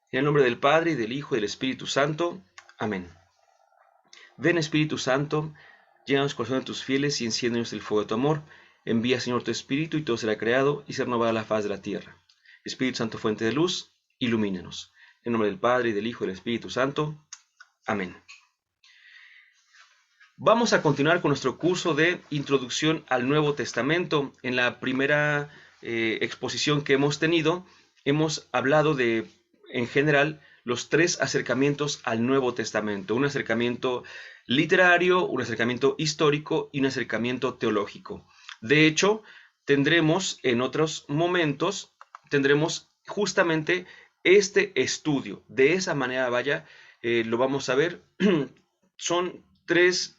En el nombre del Padre, y del Hijo, y del Espíritu Santo. Amén. Ven, Espíritu Santo, llena los corazones de tus fieles y enciéndenos el fuego de tu amor. Envía, Señor, tu Espíritu, y todo será creado, y será renovada la faz de la tierra. Espíritu Santo, fuente de luz, ilumínanos. En el nombre del Padre, y del Hijo, y del Espíritu Santo. Amén. Vamos a continuar con nuestro curso de Introducción al Nuevo Testamento. En la primera exposición que hemos tenido, hemos hablado de, en general, los tres acercamientos al Nuevo Testamento. Un acercamiento literario, un acercamiento histórico y un acercamiento teológico. De hecho, tendremos en otros momentos, tendremos justamente este estudio. De esa manera, lo vamos a ver. Son tres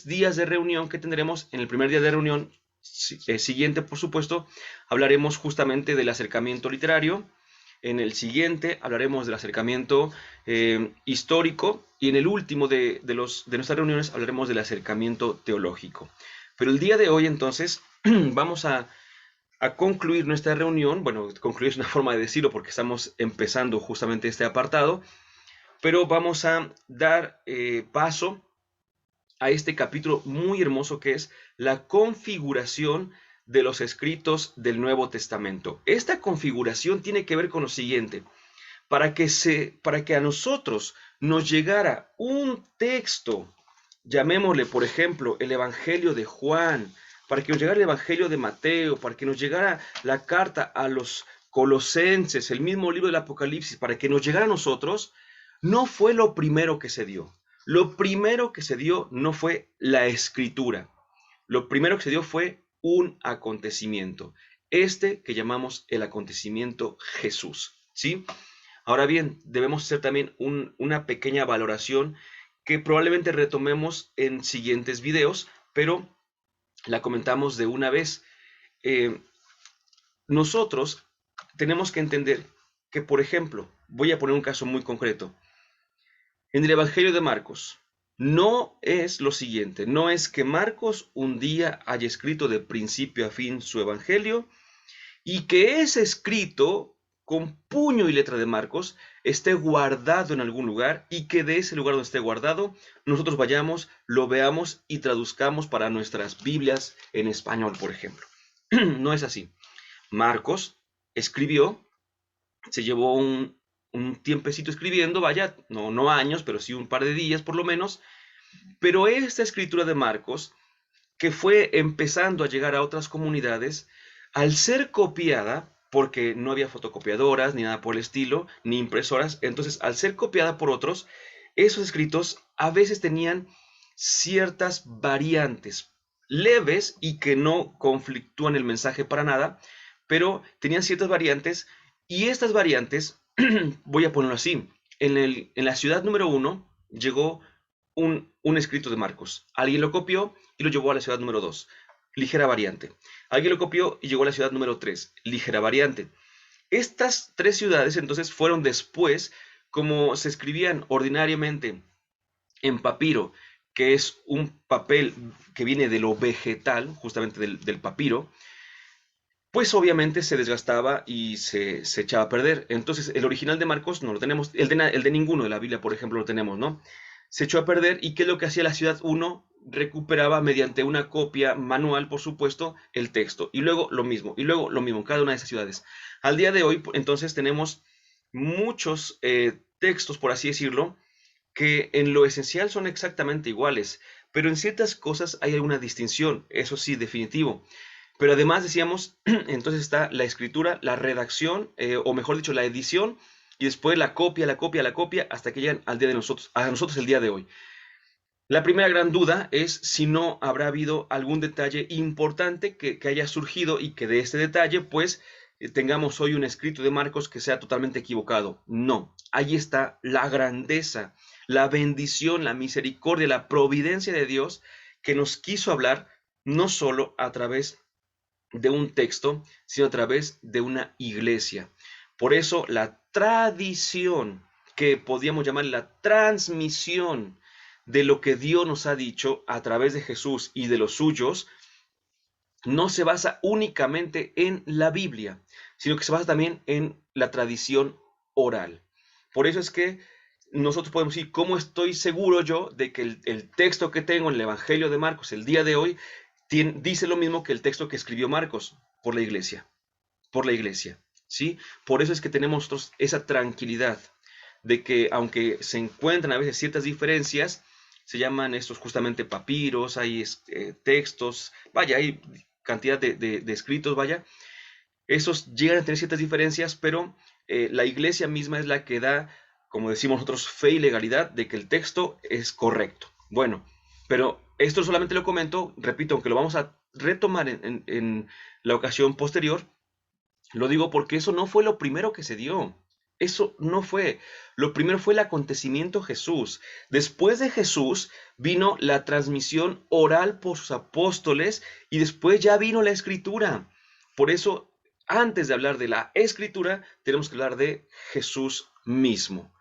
días de reunión que tendremos. En el primer día de reunión siguiente, por supuesto, hablaremos justamente del acercamiento literario. En el siguiente hablaremos del acercamiento histórico. Y en el último de nuestras reuniones hablaremos del acercamiento teológico. Pero el día de hoy, entonces, vamos a concluir nuestra reunión. Bueno, concluir es una forma de decirlo porque estamos empezando justamente este apartado. Pero vamos a dar paso a este capítulo muy hermoso que es la configuración de los escritos del Nuevo Testamento. Esta configuración tiene que ver con lo siguiente. Para que a nosotros nos llegara un texto, llamémosle por ejemplo el Evangelio de Juan, para que nos llegara el Evangelio de Mateo, para que nos llegara la carta a los Colosenses, el mismo libro del Apocalipsis, para que nos llegara a nosotros, no fue lo primero que se dio. Lo primero que se dio no fue la escritura. Lo primero que se dio fue un acontecimiento. Este que llamamos el acontecimiento Jesús. ¿Sí? Ahora bien, debemos hacer también una pequeña valoración que probablemente retomemos en siguientes videos, pero la comentamos de una vez. Nosotros tenemos que entender que, por ejemplo, voy a poner un caso muy concreto. En el Evangelio de Marcos, no es lo siguiente, no es que Marcos un día haya escrito de principio a fin su Evangelio y que ese escrito con puño y letra de Marcos esté guardado en algún lugar y que de ese lugar donde esté guardado nosotros vayamos, lo veamos y traduzcamos para nuestras Biblias en español, por ejemplo. No es así. Marcos escribió, se llevó un tiempecito escribiendo, no años, pero sí un par de días por lo menos, pero esta escritura de Marcos, que fue empezando a llegar a otras comunidades, al ser copiada, porque no había fotocopiadoras, ni nada por el estilo, ni impresoras, entonces al ser copiada por otros, esos escritos a veces tenían ciertas variantes leves y que no conflictúan el mensaje para nada, pero tenían ciertas variantes y estas variantes, voy a ponerlo así, en la ciudad número 1 llegó un escrito de Marcos. Alguien lo copió y lo llevó a la ciudad número 2. Ligera variante. Alguien lo copió y llegó a la ciudad número 3. Ligera variante. Estas tres ciudades entonces fueron después, como se escribían ordinariamente en papiro, que es un papel que viene de lo vegetal, justamente del papiro, pues obviamente se desgastaba y se echaba a perder. Entonces el original de Marcos no lo tenemos, el de ninguno de la Biblia, por ejemplo, lo tenemos, ¿no? Se echó a perder y ¿qué es lo que hacía la ciudad 1? Recuperaba mediante una copia manual, por supuesto, el texto. Y luego lo mismo, y luego lo mismo, en cada una de esas ciudades. Al día de hoy, entonces, tenemos muchos textos, por así decirlo, que en lo esencial son exactamente iguales, pero en ciertas cosas hay alguna distinción, eso sí, definitivo. Pero además decíamos, entonces está la escritura, la redacción, o mejor dicho, la edición, y después la copia, hasta que llegan al día de nosotros, a nosotros el día de hoy. La primera gran duda es si no habrá habido algún detalle importante que haya surgido y que de este detalle, pues, tengamos hoy un escrito de Marcos que sea totalmente equivocado. No, ahí está la grandeza, la bendición, la misericordia, la providencia de Dios que nos quiso hablar no solo a través de un texto, sino a través de una iglesia. Por eso la tradición, que podríamos llamar la transmisión de lo que Dios nos ha dicho a través de Jesús y de los suyos, no se basa únicamente en la Biblia, sino que se basa también en la tradición oral. Por eso es que nosotros podemos decir, ¿cómo estoy seguro yo de que el texto que tengo en el Evangelio de Marcos el día de hoy dice lo mismo que el texto que escribió Marcos? Por la iglesia, ¿sí? Por eso es que tenemos nosotros esa tranquilidad de que aunque se encuentran a veces ciertas diferencias, se llaman estos justamente papiros, hay textos, vaya, hay cantidad de escritos, vaya, esos llegan a tener ciertas diferencias, pero la iglesia misma es la que da, como decimos nosotros, fe y legalidad de que el texto es correcto. Bueno, pero esto solamente lo comento, repito, aunque lo vamos a retomar en la ocasión posterior, lo digo porque eso no fue lo primero que se dio. Eso no fue. Lo primero fue el acontecimiento Jesús. Después de Jesús vino la transmisión oral por sus apóstoles y después ya vino la escritura. Por eso, antes de hablar de la escritura, tenemos que hablar de Jesús mismo.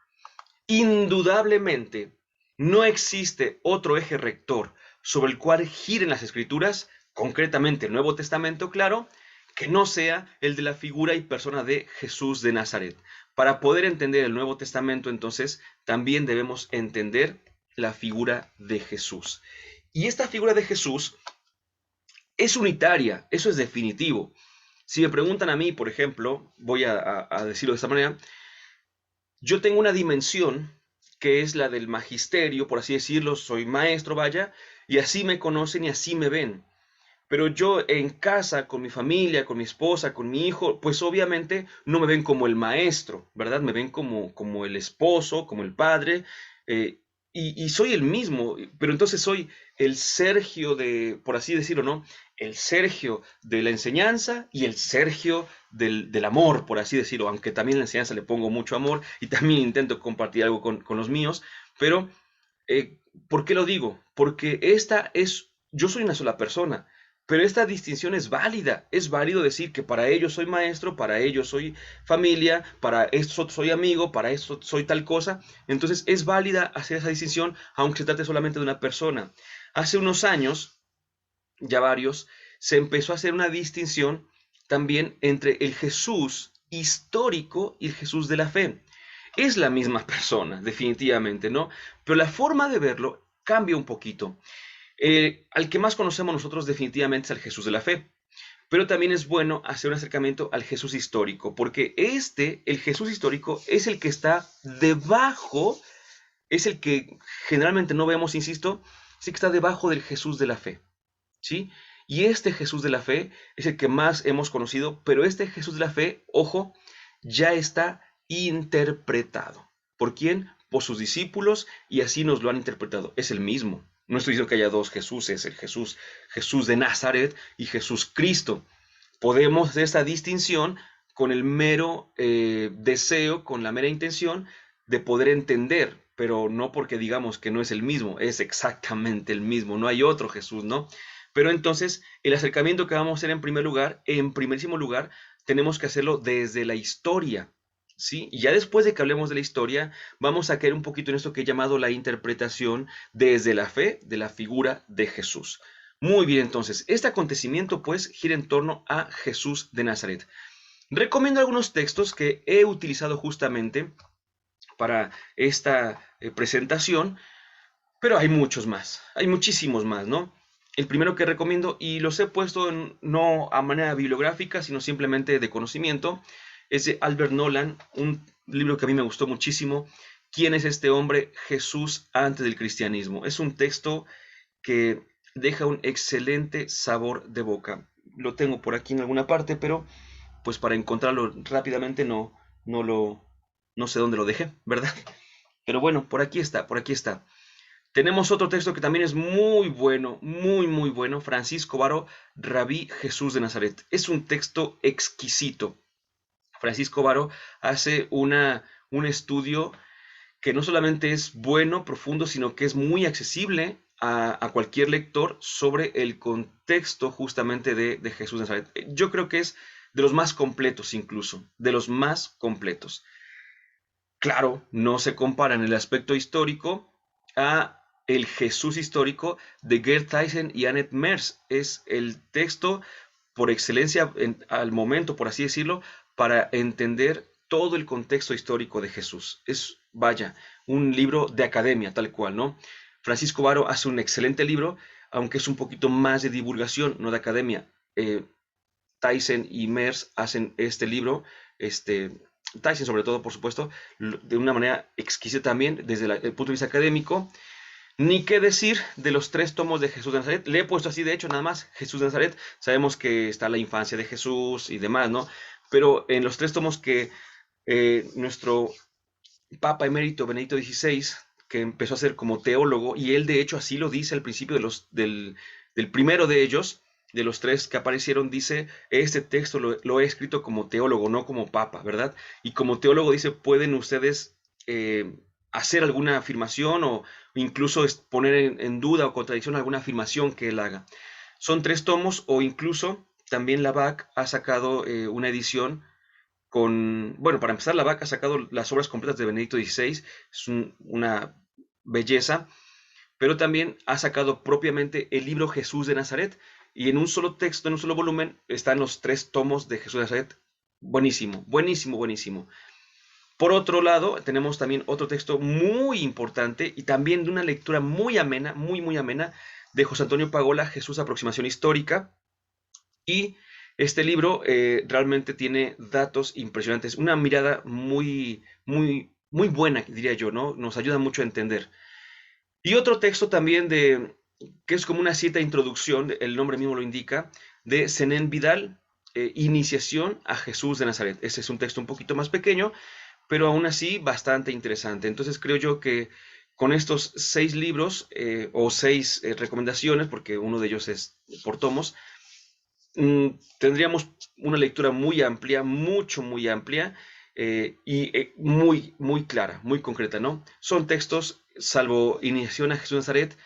Indudablemente, no existe otro eje rector sobre el cual giren las escrituras, concretamente el Nuevo Testamento, claro, que no sea el de la figura y persona de Jesús de Nazaret. Para poder entender el Nuevo Testamento, entonces, también debemos entender la figura de Jesús. Y esta figura de Jesús es unitaria, eso es definitivo. Si me preguntan a mí, por ejemplo, voy a decirlo de esta manera, yo tengo una dimensión que es la del magisterio, por así decirlo, soy maestro, vaya, y así me conocen y así me ven. Pero yo en casa, con mi familia, con mi esposa, con mi hijo, pues obviamente no me ven como el maestro, ¿verdad? Me ven como el esposo, como el padre, eh, y soy el mismo, pero entonces soy el Sergio de, por así decirlo, ¿no? El Sergio de la enseñanza y el Sergio del amor, por así decirlo, aunque también en la enseñanza le pongo mucho amor y también intento compartir algo con los míos, pero ¿por qué lo digo? Porque yo soy una sola persona, pero esta distinción es válida. Es válido decir que para ellos soy maestro, para ellos soy familia, para esto soy amigo, para esto soy tal cosa. Entonces es válida hacer esa distinción, aunque se trate solamente de una persona. Hace unos años, ya varios, se empezó a hacer una distinción también entre el Jesús histórico y el Jesús de la fe. Es la misma persona, definitivamente, ¿no? Pero la forma de verlo cambia un poquito. Al que más conocemos nosotros definitivamente es al Jesús de la fe, pero también es bueno hacer un acercamiento al Jesús histórico, porque el Jesús histórico, es el que está debajo, es el que generalmente no vemos, insisto, sí que está debajo del Jesús de la fe, ¿sí? Y este Jesús de la fe es el que más hemos conocido, pero este Jesús de la fe, ojo, ya está interpretado. ¿Por quién? Por sus discípulos, y así nos lo han interpretado. Es el mismo. No estoy diciendo que haya dos Jesuses, el Jesús de Nazaret y Jesús Cristo. Podemos hacer esta distinción con el mero deseo, con la mera intención de poder entender, pero no porque digamos que no es el mismo, es exactamente el mismo, no hay otro Jesús, ¿no? Pero entonces, el acercamiento que vamos a hacer en primer lugar, en primerísimo lugar, tenemos que hacerlo desde la historia, ¿sí? Y ya después de que hablemos de la historia, vamos a caer un poquito en esto que he llamado la interpretación desde la fe de la figura de Jesús. Muy bien, entonces, este acontecimiento pues gira en torno a Jesús de Nazaret. Recomiendo algunos textos que he utilizado justamente para esta presentación, pero hay muchos más, hay muchísimos más, ¿no? El primero que recomiendo, y los he puesto no a manera bibliográfica, sino simplemente de conocimiento, es de Albert Nolan, un libro que a mí me gustó muchísimo. ¿Quién es este hombre? Jesús antes del cristianismo. Es un texto que deja un excelente sabor de boca. Lo tengo por aquí en alguna parte, pero pues para encontrarlo rápidamente no sé dónde lo dejé, ¿verdad? Pero bueno, por aquí está, por aquí está. Tenemos otro texto que también es muy bueno, muy bueno. Francisco Varo, Rabí Jesús de Nazaret. Es un texto exquisito. Francisco Varo hace un estudio que no solamente es bueno, profundo, sino que es muy accesible a cualquier lector sobre el contexto justamente de Jesús de Nazaret. Yo creo que es de los más completos incluso, de los más completos. Claro, no se compara en el aspecto histórico a el Jesús histórico de Gerd Theissen y Annette Merz. Es el texto por excelencia al momento, por así decirlo, para entender todo el contexto histórico de Jesús. Es, vaya, un libro de academia, tal cual, ¿no? Francisco Varo hace un excelente libro, aunque es un poquito más de divulgación, no de academia. Tyson y Mers hacen este libro, Tyson sobre todo, por supuesto, de una manera exquisita también, desde el punto de vista académico. Ni qué decir de los 3 tomos de Jesús de Nazaret. Le he puesto así, de hecho, nada más, Jesús de Nazaret. Sabemos que está la infancia de Jesús y demás, ¿no? Pero en los 3 tomos que nuestro Papa Emérito Benedicto XVI, que empezó a ser como teólogo, y él de hecho así lo dice al principio del primero de ellos, de los 3 que aparecieron, dice, este texto lo he escrito como teólogo, no como papa, ¿verdad? Y como teólogo dice, pueden ustedes hacer alguna afirmación o incluso poner en duda o contradicción alguna afirmación que él haga. Son 3 tomos, o incluso también la BAC ha sacado una edición bueno, para empezar, la BAC ha sacado las obras completas de Benedicto XVI, es una belleza, pero también ha sacado propiamente el libro Jesús de Nazaret, y en un solo texto, en un solo volumen, están los 3 tomos de Jesús de Nazaret. Buenísimo, buenísimo, buenísimo. Por otro lado, tenemos también otro texto muy importante y también de una lectura muy amena, muy, muy amena, de José Antonio Pagola, Jesús, aproximación histórica. Y este libro realmente tiene datos impresionantes, una mirada muy, muy, muy buena, diría yo, ¿no? Nos ayuda mucho a entender. Y otro texto también que es como una cita de introducción, el nombre mismo lo indica, de Zenén Vidal, Iniciación a Jesús de Nazaret. Ese es un texto un poquito más pequeño, pero aún así bastante interesante. Entonces creo yo que con estos 6 libros o 6 recomendaciones, porque uno de ellos es por tomos, tendríamos una lectura muy amplia, mucho, muy amplia y muy, muy clara, muy concreta, ¿no? Son textos, salvo Iniciación a Jesús de Nazaret,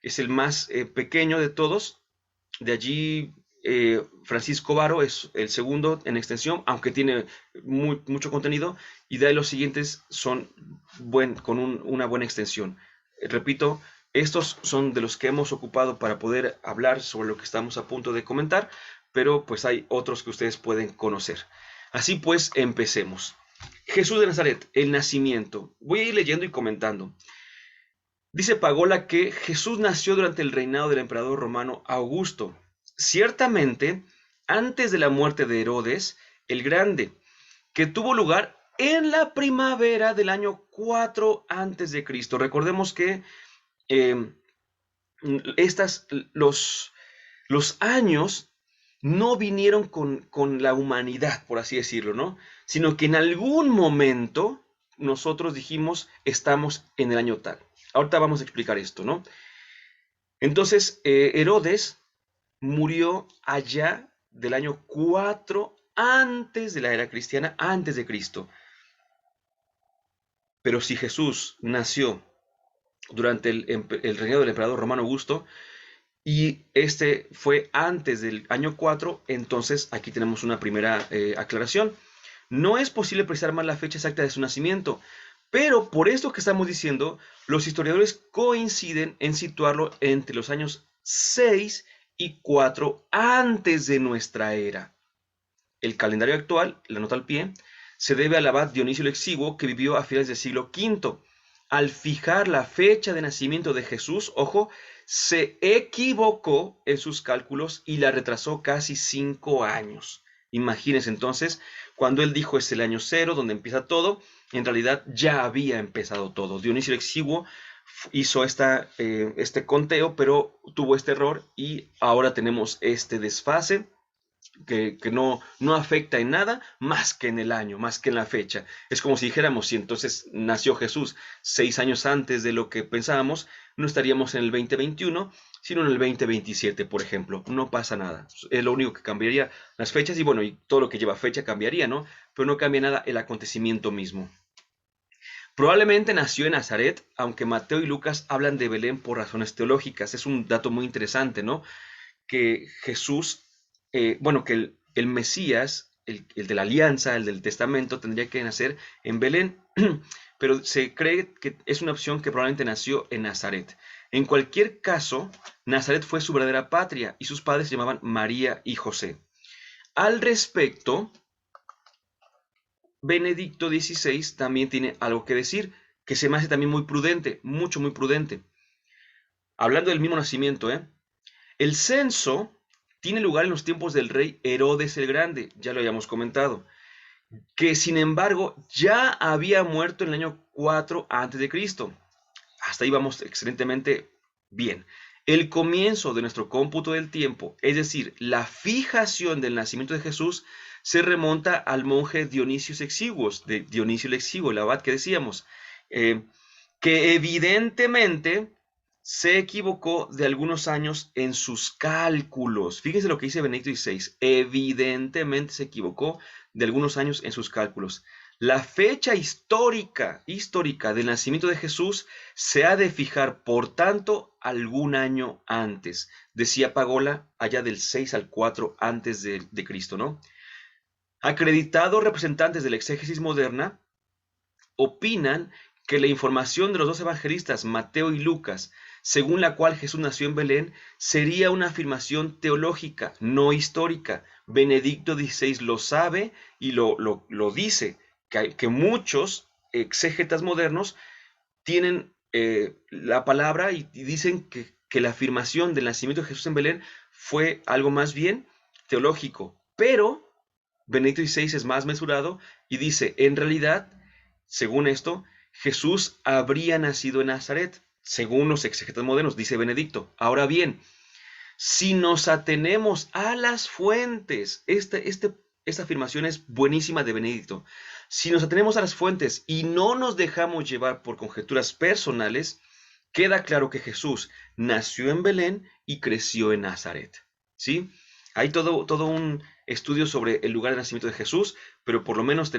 que es el más pequeño de todos. De allí, Francisco Varo es el segundo en extensión, aunque tiene mucho contenido, y de ahí los siguientes son con una buena extensión. Repito, estos son de los que hemos ocupado para poder hablar sobre lo que estamos a punto de comentar, pero pues hay otros que ustedes pueden conocer. Así pues, empecemos. Jesús de Nazaret, el nacimiento. Voy a ir leyendo y comentando. Dice Pagola que Jesús nació durante el reinado del emperador romano Augusto, ciertamente antes de la muerte de Herodes el Grande, que tuvo lugar en la primavera del año 4 antes de Cristo. Recordemos que eh, los años no vinieron con la humanidad, por así decirlo, ¿no? Sino que en algún momento nosotros dijimos, estamos en el año tal. Ahorita vamos a explicar esto, ¿no? Entonces, Herodes murió allá del año 4 antes de la era cristiana, antes de Cristo. Pero si Jesús nació durante el reinado del emperador romano Augusto, y este fue antes del año 4, entonces aquí tenemos una primera aclaración. No es posible precisar más la fecha exacta de su nacimiento, pero por esto que estamos diciendo, los historiadores coinciden en situarlo entre los años 6 y 4 antes de nuestra era. El calendario actual, la nota al pie, se debe al abad Dionisio el Exiguo, que vivió a finales del siglo V. Al fijar la fecha de nacimiento de Jesús, ojo, se equivocó en sus cálculos y la retrasó casi 5 años. Imagínense entonces, cuando él dijo es el año 0, donde empieza todo, en realidad ya había empezado todo. Dionisio el Exiguo hizo este conteo, pero tuvo este error y ahora tenemos este desfase que no afecta en nada más que en el año, más que en la fecha. Es como si dijéramos, si entonces nació Jesús 6 años antes de lo que pensábamos, no estaríamos en el 2021, sino en el 2027, por ejemplo. No pasa nada. Es lo único que cambiaría las fechas y bueno, y todo lo que lleva fecha cambiaría, ¿no? Pero no cambia nada el acontecimiento mismo. Probablemente nació en Nazaret, aunque Mateo y Lucas hablan de Belén por razones teológicas. Es un dato muy interesante, ¿no? Que Jesús, que el Mesías, el de la alianza, el del testamento, tendría que nacer en Belén, pero se cree que es una opción que probablemente nació en Nazaret. En cualquier caso, Nazaret fue su verdadera patria y sus padres se llamaban María y José. Al respecto, Benedicto XVI también tiene algo que decir, que se me hace también muy prudente, mucho, muy prudente. Hablando del mismo nacimiento, el censo tiene lugar en los tiempos del rey Herodes el Grande, ya lo habíamos comentado, que sin embargo ya había muerto en el año 4 antes de Cristo. Hasta ahí vamos excelentemente bien. El comienzo de nuestro cómputo del tiempo, es decir, la fijación del nacimiento de Jesús, se remonta al monje Dionisio Exiguos, de Dionisio el Exiguo, el abad que decíamos, eh, que evidentemente se equivocó de algunos años en sus cálculos. Fíjense lo que dice Benedicto XVI. Evidentemente se equivocó de algunos años en sus cálculos. La fecha histórica del nacimiento de Jesús se ha de fijar, por tanto, algún año antes. Decía Pagola, allá del 6 al 4 antes de Cristo, ¿no? Acreditados representantes de la exégesis moderna opinan que la información de los dos evangelistas, Mateo y Lucas, según la cual Jesús nació en Belén, sería una afirmación teológica, no histórica. Benedicto XVI lo sabe y lo dice, que muchos exégetas modernos tienen la palabra y dicen que la afirmación del nacimiento de Jesús en Belén fue algo más bien teológico, pero Benedicto XVI es más mesurado y dice, en realidad, según esto, Jesús habría nacido en Nazaret, según los exegetas modernos, dice Benedicto. Ahora bien, si nos atenemos a las fuentes, esta afirmación es buenísima de Benedicto. Si nos atenemos a las fuentes y no nos dejamos llevar por conjeturas personales, queda claro que Jesús nació en Belén y creció en Nazaret. ¿Sí? Hay todo un estudio sobre el lugar de nacimiento de Jesús, pero por lo menos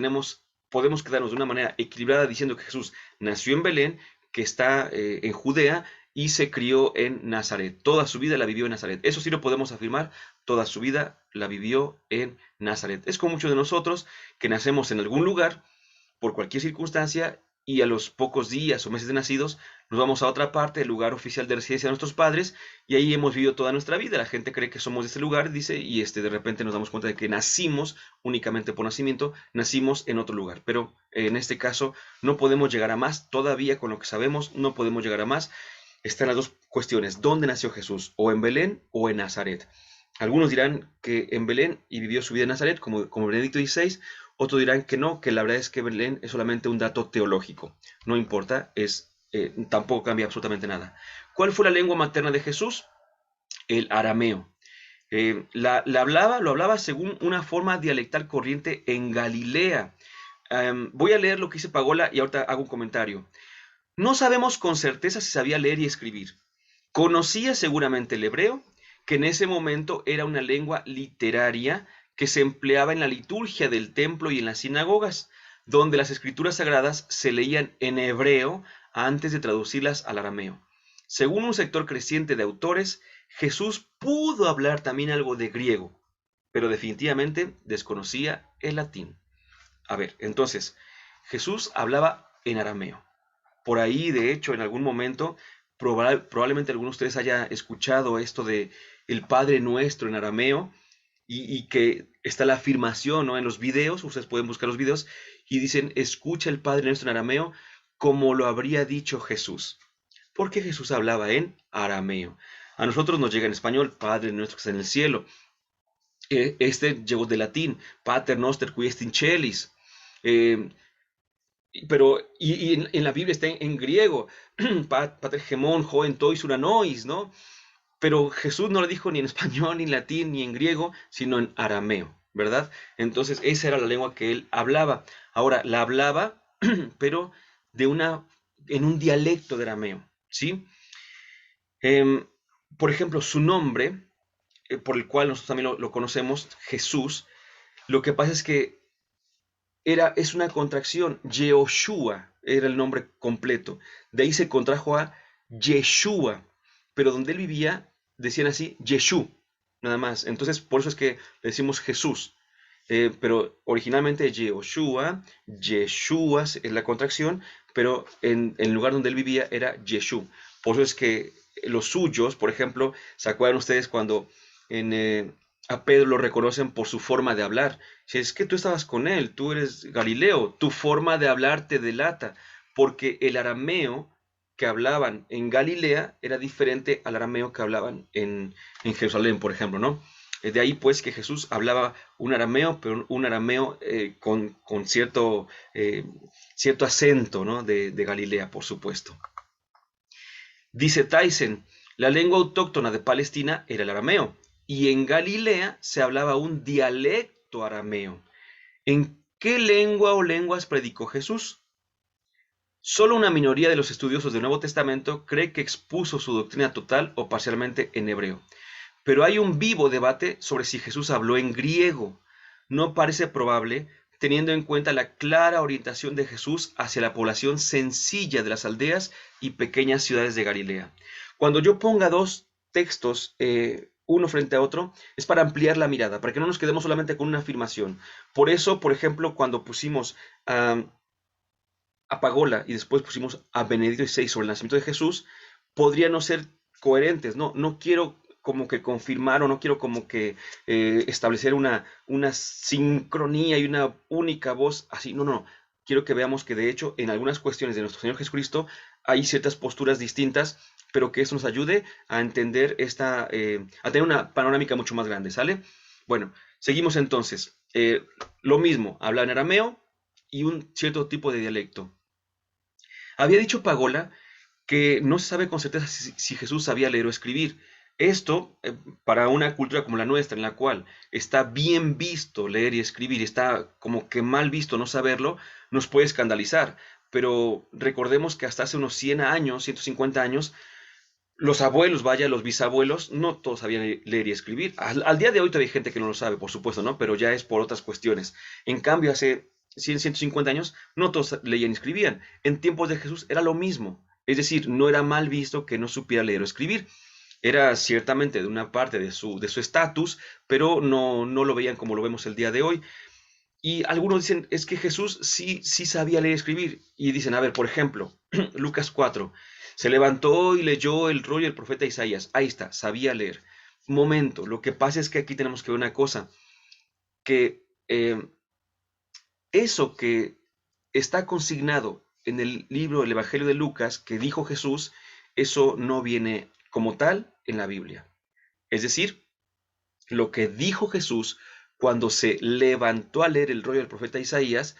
podemos quedarnos de una manera equilibrada diciendo que Jesús nació en Belén, que está en Judea, y se crió en Nazaret. Toda su vida la vivió en Nazaret. Eso sí lo podemos afirmar, toda su vida la vivió en Nazaret. Es como muchos de nosotros que nacemos en algún lugar, por cualquier circunstancia, y a los pocos días o meses de nacidos nos vamos a otra parte, el lugar oficial de residencia de nuestros padres, y ahí hemos vivido toda nuestra vida. La gente cree que somos de ese lugar, dice, y de repente nos damos cuenta de que nacimos únicamente por nacimiento, nacimos en otro lugar. Pero en este caso no podemos llegar a más, todavía con lo que sabemos no podemos llegar a más. Están las dos cuestiones, ¿dónde nació Jesús? ¿O en Belén o en Nazaret? Algunos dirán que en Belén y vivió su vida en Nazaret, como Benedicto XVI. Otros dirán que no, que la verdad es que Belén es solamente un dato teológico. No importa, tampoco cambia absolutamente nada. ¿Cuál fue la lengua materna de Jesús? El arameo. Lo hablaba según una forma dialectal corriente en Galilea. Voy a leer lo que dice Pagola y ahorita hago un comentario. No sabemos con certeza si sabía leer y escribir. Conocía seguramente el hebreo, que en ese momento era una lengua literaria que se empleaba en la liturgia del templo y en las sinagogas, donde las escrituras sagradas se leían en hebreo antes de traducirlas al arameo. Según un sector creciente de autores, Jesús pudo hablar también algo de griego, pero definitivamente desconocía el latín. A ver, entonces, Jesús hablaba en arameo. Por ahí, de hecho, en algún momento, probablemente alguno de ustedes haya escuchado esto de el Padre Nuestro en arameo y que está la afirmación, ¿no? En los videos, ustedes pueden buscar los videos y dicen, escucha el Padre Nuestro en arameo como lo habría dicho Jesús. Porque Jesús hablaba en arameo. A nosotros nos llega en español, Padre Nuestro que está en el cielo. Este llegó de latín, Pater Noster qui est in celis. Pero en la Biblia está en griego, Pater Gemón, Joen Tois Uranois, ¿no? Pero Jesús no lo dijo ni en español, ni en latín, ni en griego, sino en arameo, ¿verdad? Entonces esa era la lengua que él hablaba. Ahora, la hablaba, pero en un dialecto de arameo, ¿sí? Em, por ejemplo, su nombre, por el cual nosotros también lo conocemos, Jesús, lo que pasa es que es una contracción. Yehoshua era el nombre completo. De ahí se contrajo a Yeshua. Pero donde él vivía, decían así, Yeshu, nada más. Entonces, por eso es que le decimos Jesús. Pero originalmente Yehoshua, Yeshua es la contracción, pero en el lugar donde él vivía era Yeshu. Por eso es que los suyos, por ejemplo, ¿se acuerdan ustedes cuando en A Pedro lo reconocen por su forma de hablar. Si es que tú estabas con él, tú eres Galileo, tu forma de hablar te delata, porque el arameo que hablaban en Galilea era diferente al arameo que hablaban en Jerusalén, por ejemplo, ¿no? De ahí pues que Jesús hablaba un arameo, pero un arameo con cierto acento, ¿no? De Galilea, por supuesto. Dice Tyson, la lengua autóctona de Palestina era el arameo, y en Galilea se hablaba un dialecto arameo. ¿En qué lengua o lenguas predicó Jesús? Solo una minoría de los estudiosos del Nuevo Testamento cree que expuso su doctrina total o parcialmente en hebreo. Pero hay un vivo debate sobre si Jesús habló en griego. No parece probable, teniendo en cuenta la clara orientación de Jesús hacia la población sencilla de las aldeas y pequeñas ciudades de Galilea. Cuando yo ponga dos textos, uno frente a otro, es para ampliar la mirada, para que no nos quedemos solamente con una afirmación. Por eso, por ejemplo, cuando pusimos a Pagola y después pusimos a Benedicto XVI sobre el nacimiento de Jesús, podría no ser coherentes, ¿no? No quiero como que confirmar o no quiero como que establecer una sincronía y una única voz así, no, no, quiero que veamos que de hecho en algunas cuestiones de nuestro Señor Jesucristo hay ciertas posturas distintas, pero que eso nos ayude a entender a tener una panorámica mucho más grande, ¿sale? Bueno, seguimos entonces. Lo mismo, habla en arameo y un cierto tipo de dialecto. Había dicho Pagola que no se sabe con certeza si Jesús sabía leer o escribir. Esto, para una cultura como la nuestra, en la cual está bien visto leer y escribir, y está como que mal visto no saberlo, nos puede escandalizar. Pero recordemos que hasta hace unos 100 años, 150 años, los abuelos, vaya, los bisabuelos, no todos sabían leer y escribir. Al día de hoy todavía hay gente que no lo sabe, por supuesto, ¿no? Pero ya es por otras cuestiones. En cambio, hace 100, 150 años, no todos leían y escribían. En tiempos de Jesús era lo mismo. Es decir, no era mal visto que no supiera leer o escribir. Era ciertamente de una parte de su estatus, pero no lo veían como lo vemos el día de hoy. Y algunos dicen, es que Jesús sí sabía leer y escribir. Y dicen, a ver, por ejemplo, Lucas 4, se levantó y leyó el rollo del profeta Isaías. Ahí está, sabía leer. Momento, lo que pasa es que aquí tenemos que ver una cosa, que eso que está consignado en el libro del Evangelio de Lucas, que dijo Jesús, eso no viene como tal en la Biblia. Es decir, lo que dijo Jesús cuando se levantó a leer el rollo del profeta Isaías,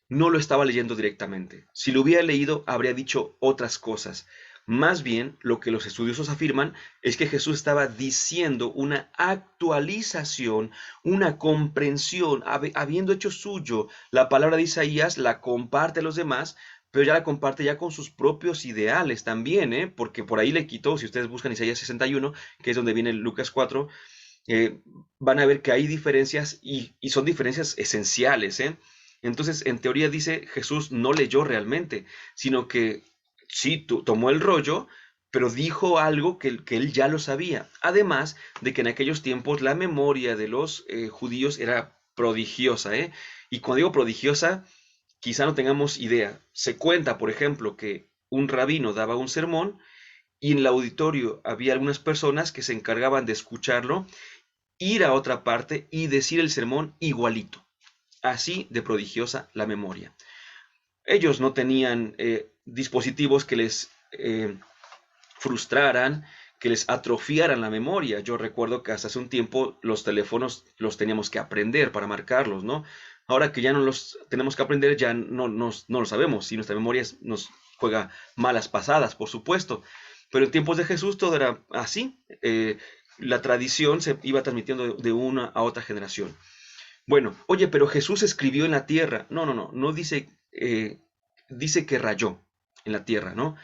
no lo estaba leyendo directamente. Si lo hubiera leído, habría dicho otras cosas. Más bien, lo que los estudiosos afirman es que Jesús estaba diciendo una actualización, una comprensión, habiendo hecho suyo la palabra de Isaías, la comparte a los demás, pero ya la comparte ya con sus propios ideales también, ¿eh? Porque por ahí le quitó, si ustedes buscan Isaías 61, que es donde viene Lucas 4, eh, van a ver que hay diferencias y son diferencias esenciales, ¿eh? Entonces, en teoría dice, Jesús no leyó realmente, sino que sí tomó el rollo, pero dijo algo que él ya lo sabía. Además de que en aquellos tiempos la memoria de los judíos era prodigiosa, ¿eh? Y cuando digo prodigiosa, quizá no tengamos idea. Se cuenta, por ejemplo, que un rabino daba un sermón y en el auditorio había algunas personas que se encargaban de escucharlo, ir a otra parte y decir el sermón igualito. Así de prodigiosa la memoria. Ellos no tenían dispositivos que les frustraran, que les atrofiaran la memoria. Yo recuerdo que hasta hace un tiempo los teléfonos los teníamos que aprender para marcarlos, ¿no? Ahora que ya no los tenemos que aprender, ya no lo sabemos. Y nuestra memoria nos juega malas pasadas, por supuesto. Pero en tiempos de Jesús todo era así. La tradición se iba transmitiendo de una a otra generación. Bueno, oye, pero Jesús escribió en la tierra. No dice, dice que rayó en la tierra, ¿no?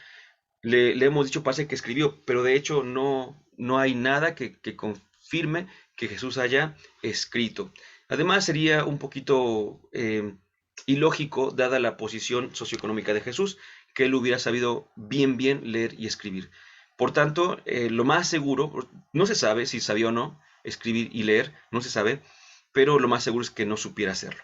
Le hemos dicho, parece que escribió, pero de hecho no hay nada que confirme que Jesús haya escrito. Además, sería un poquito ilógico, dada la posición socioeconómica de Jesús, que él hubiera sabido bien leer y escribir. Por tanto, lo más seguro, no se sabe si sabía o no escribir y leer, no se sabe, pero lo más seguro es que no supiera hacerlo.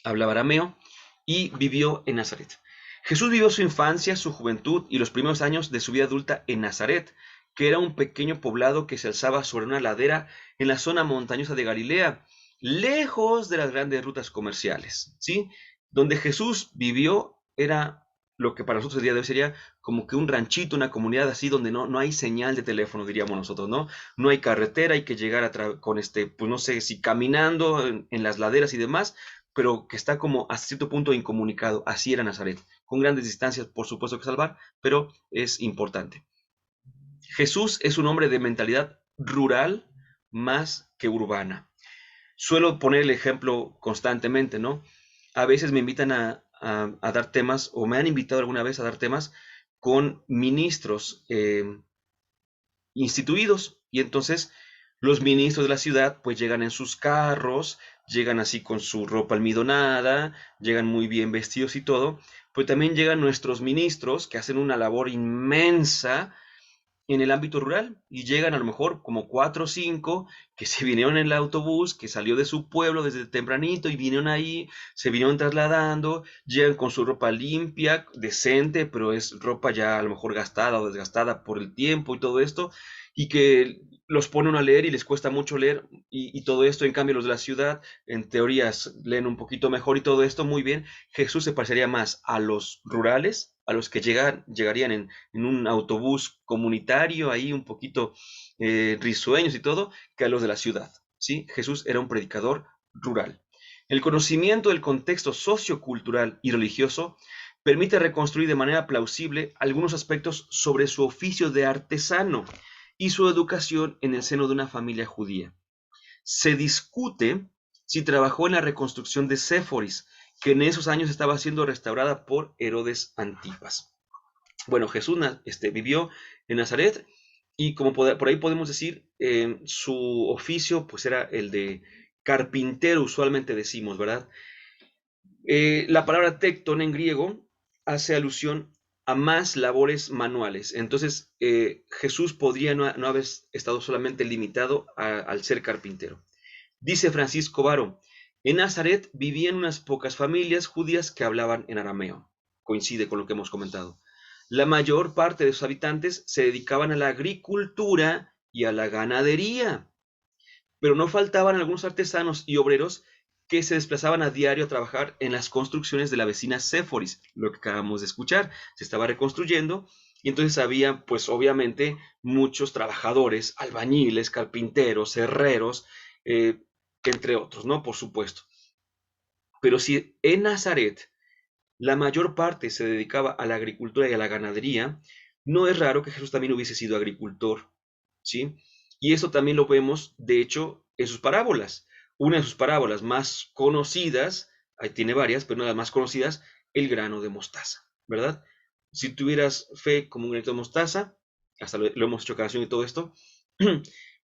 Hablaba arameo y vivió en Nazaret. Jesús vivió su infancia, su juventud y los primeros años de su vida adulta en Nazaret, que era un pequeño poblado que se alzaba sobre una ladera en la zona montañosa de Galilea, lejos de las grandes rutas comerciales, ¿sí? Donde Jesús vivió era lo que para nosotros el día de hoy sería como que un ranchito, una comunidad así donde no hay señal de teléfono, diríamos nosotros, ¿no? No hay carretera, hay que llegar con pues no sé si caminando en las laderas y demás, pero que está como hasta cierto punto incomunicado. Así era Nazaret, con grandes distancias, por supuesto que salvar, pero es importante. Jesús es un hombre de mentalidad rural más que urbana. Suelo poner el ejemplo constantemente, ¿no? A veces me invitan a dar temas, o me han invitado alguna vez a dar temas con ministros instituidos, y entonces los ministros de la ciudad pues llegan en sus carros, llegan así con su ropa almidonada, llegan muy bien vestidos y todo, pues también llegan nuestros ministros que hacen una labor inmensa en el ámbito rural y llegan a lo mejor como 4 o 5 que se vinieron en el autobús, que salió de su pueblo desde tempranito y vinieron ahí, se vinieron trasladando, llegan con su ropa limpia, decente, pero es ropa ya a lo mejor gastada o desgastada por el tiempo y todo esto, y que los pone uno a leer y les cuesta mucho leer y todo esto, en cambio los de la ciudad en teorías leen un poquito mejor y todo esto muy bien. Jesús se parecería más a los rurales, a los que llegarían en un autobús comunitario, ahí un poquito risueños y todo, que a los de la ciudad, ¿sí? Jesús era un predicador rural. El conocimiento del contexto sociocultural y religioso permite reconstruir de manera plausible algunos aspectos sobre su oficio de artesano y su educación en el seno de una familia judía. Se discute si trabajó en la reconstrucción de Séforis, que en esos años estaba siendo restaurada por Herodes Antipas. Bueno, Jesús vivió en Nazaret y como por ahí podemos decir, su oficio pues era el de carpintero, usualmente decimos, ¿verdad? La palabra tecton en griego hace alusión a más labores manuales. Entonces, Jesús podría no haber estado solamente limitado al ser carpintero. Dice Francisco Varo, en Nazaret vivían unas pocas familias judías que hablaban en arameo. Coincide con lo que hemos comentado. La mayor parte de sus habitantes se dedicaban a la agricultura y a la ganadería, pero no faltaban algunos artesanos y obreros que se desplazaban a diario a trabajar en las construcciones de la vecina Séforis, lo que acabamos de escuchar, se estaba reconstruyendo y entonces había pues obviamente muchos trabajadores, albañiles, carpinteros, herreros, entre otros, ¿no? Por supuesto. Pero si en Nazaret la mayor parte se dedicaba a la agricultura y a la ganadería, no es raro que Jesús también hubiese sido agricultor, ¿sí? Y esto también lo vemos, de hecho, en sus parábolas. Una de sus parábolas más conocidas, ahí tiene varias, pero una de las más conocidas, el grano de mostaza, ¿verdad? Si tuvieras fe como un granito de mostaza, hasta lo hemos hecho canción y todo esto,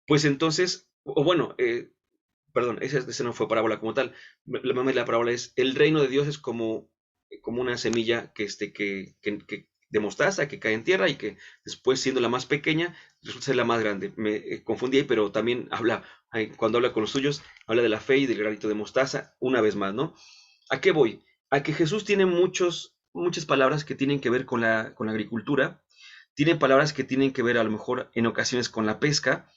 pues entonces, o bueno, perdón, ese no fue parábola como tal. La parábola es, el reino de Dios es como una semilla que de mostaza que cae en tierra y que después, siendo la más pequeña, resulta ser la más grande. Me confundí ahí, pero también cuando habla con los suyos, habla de la fe y del granito de mostaza, una vez más, ¿no? ¿A qué voy? A que Jesús tiene muchas palabras que tienen que ver con la agricultura, tiene palabras que tienen que ver a lo mejor en ocasiones con la pesca,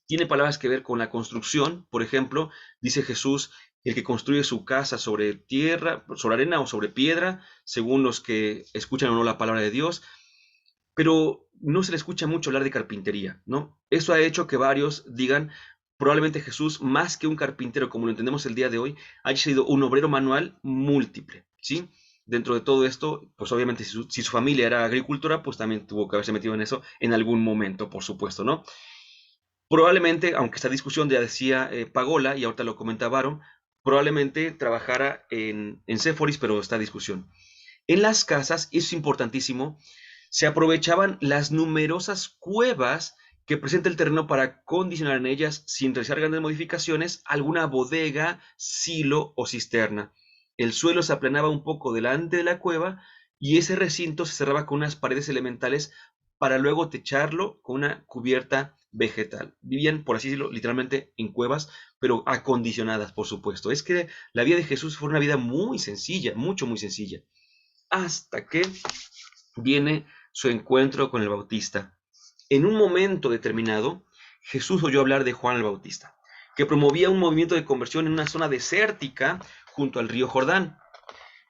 tiene palabras que ver con la construcción. Por ejemplo, dice Jesús, el que construye su casa sobre tierra, sobre arena o sobre piedra, según los que escuchan o no la palabra de Dios, pero no se le escucha mucho hablar de carpintería, ¿no? Eso ha hecho que varios digan, probablemente Jesús, más que un carpintero, como lo entendemos el día de hoy, haya sido un obrero manual múltiple, ¿sí? Dentro de todo esto, pues obviamente si su familia era agricultora, pues también tuvo que haberse metido en eso en algún momento, por supuesto, ¿no? Probablemente, aunque esta discusión ya decía Pagola, y ahorita lo comenta Varo, probablemente trabajara en Séforis, pero esta discusión. En las casas, y eso es importantísimo, se aprovechaban las numerosas cuevas que presenta el terreno para condicionar en ellas, sin realizar grandes modificaciones, alguna bodega, silo o cisterna. El suelo se aplanaba un poco delante de la cueva y ese recinto se cerraba con unas paredes elementales para luego techarlo con una cubierta vegetal. Vivían, por así decirlo, literalmente en cuevas, pero acondicionadas, por supuesto. Es que la vida de Jesús fue una vida muy sencilla, muy sencilla. Hasta que viene su encuentro con el Bautista. En un momento determinado, Jesús oyó hablar de Juan el Bautista, que promovía un movimiento de conversión en una zona desértica junto al río Jordán.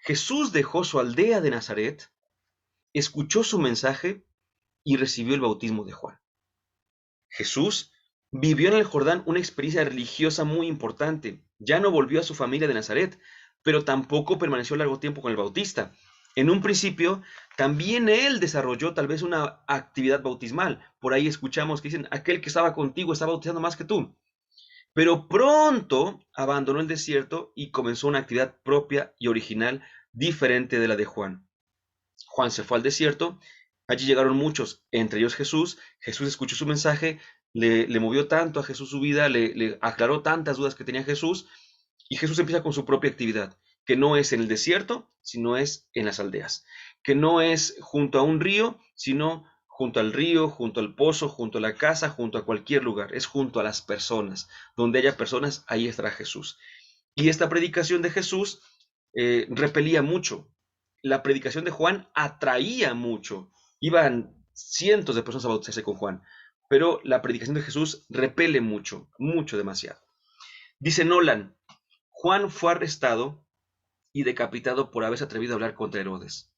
Jesús dejó su aldea de Nazaret, escuchó su mensaje y recibió el bautismo de Juan. Jesús vivió en el Jordán una experiencia religiosa muy importante. Ya no volvió a su familia de Nazaret, pero tampoco permaneció largo tiempo con el Bautista. En un principio, también él desarrolló tal vez una actividad bautismal. Por ahí escuchamos que dicen, aquel que estaba contigo está bautizando más que tú. Pero pronto abandonó el desierto y comenzó una actividad propia y original diferente de la de Juan. Juan se fue al desierto, allí llegaron muchos, entre ellos Jesús. Jesús escuchó su mensaje, le movió tanto a Jesús su vida, le aclaró tantas dudas que tenía Jesús, y Jesús empieza con su propia actividad, que no es en el desierto, sino es en las aldeas, que no es junto a un río, sino junto al río, junto al pozo, junto a la casa, junto a cualquier lugar, es junto a las personas. Donde haya personas, ahí estará Jesús. Y esta predicación de Jesús repelía mucho. La predicación de Juan atraía mucho. Iban cientos de personas a bautizarse con Juan, pero la predicación de Jesús repele mucho, mucho demasiado. Dice Nolan, Juan fue arrestado y decapitado por haberse atrevido a hablar contra Herodes.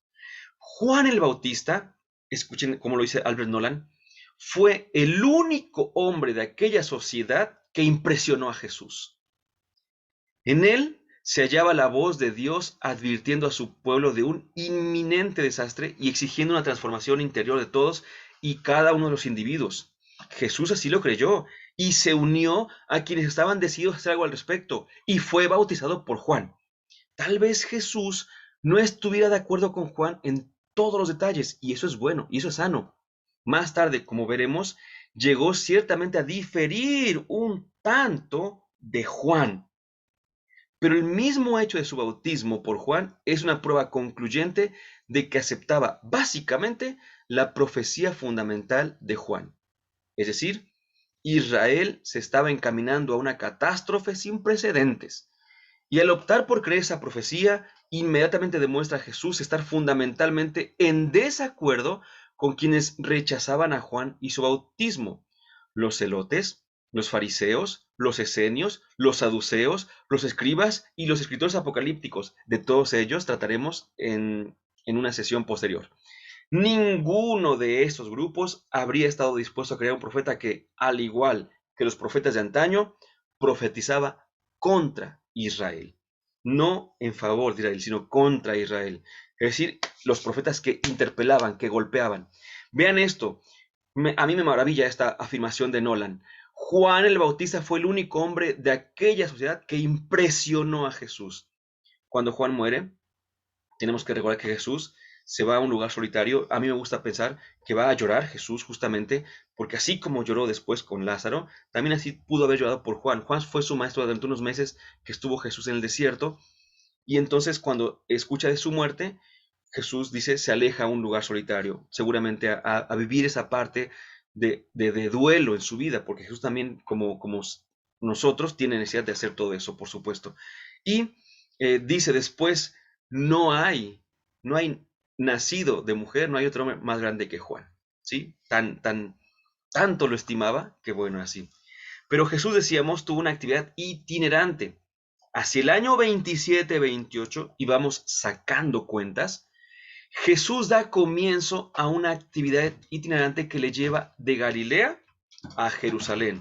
Juan el Bautista, escuchen cómo lo dice Albert Nolan, fue el único hombre de aquella sociedad que impresionó a Jesús. En él se hallaba la voz de Dios advirtiendo a su pueblo de un inminente desastre y exigiendo una transformación interior de todos y cada uno de los individuos. Jesús así lo creyó y se unió a quienes estaban decididos a hacer algo al respecto y fue bautizado por Juan. Tal vez Jesús no estuviera de acuerdo con Juan en todos los detalles, y eso es bueno, y eso es sano. Más tarde, como veremos, llegó ciertamente a diferir un tanto de Juan. Pero el mismo hecho de su bautismo por Juan es una prueba concluyente de que aceptaba básicamente la profecía fundamental de Juan. Es decir, Israel se estaba encaminando a una catástrofe sin precedentes. Y al optar por creer esa profecía, inmediatamente demuestra a Jesús estar fundamentalmente en desacuerdo con quienes rechazaban a Juan y su bautismo. Los celotes, los fariseos, los esenios, los saduceos, los escribas y los escritores apocalípticos. De todos ellos trataremos en una sesión posterior. Ninguno de estos grupos habría estado dispuesto a crear un profeta que, al igual que los profetas de antaño, profetizaba contra Israel. No en favor de Israel, sino contra Israel. Es decir, los profetas que interpelaban, que golpeaban. Vean esto. A mí me maravilla esta afirmación de Nolan. Juan el Bautista fue el único hombre de aquella sociedad que impresionó a Jesús. Cuando Juan muere, tenemos que recordar que Jesús se va a un lugar solitario. A mí me gusta pensar que va a llorar Jesús justamente, porque así como lloró después con Lázaro, también así pudo haber llorado por Juan. Juan fue su maestro durante unos meses que estuvo Jesús en el desierto, y entonces cuando escucha de su muerte, Jesús dice, se aleja a un lugar solitario, seguramente a vivir esa parte de duelo en su vida, porque Jesús también, como nosotros, tiene necesidad de hacer todo eso, por supuesto. Y dice después, no hay nacido de mujer, no hay otro hombre más grande que Juan, ¿sí? Tanto lo estimaba, que bueno, así. Pero Jesús, decíamos, tuvo una actividad itinerante. Hacia el año 27-28, y vamos sacando cuentas, Jesús da comienzo a una actividad itinerante que le lleva de Galilea a Jerusalén.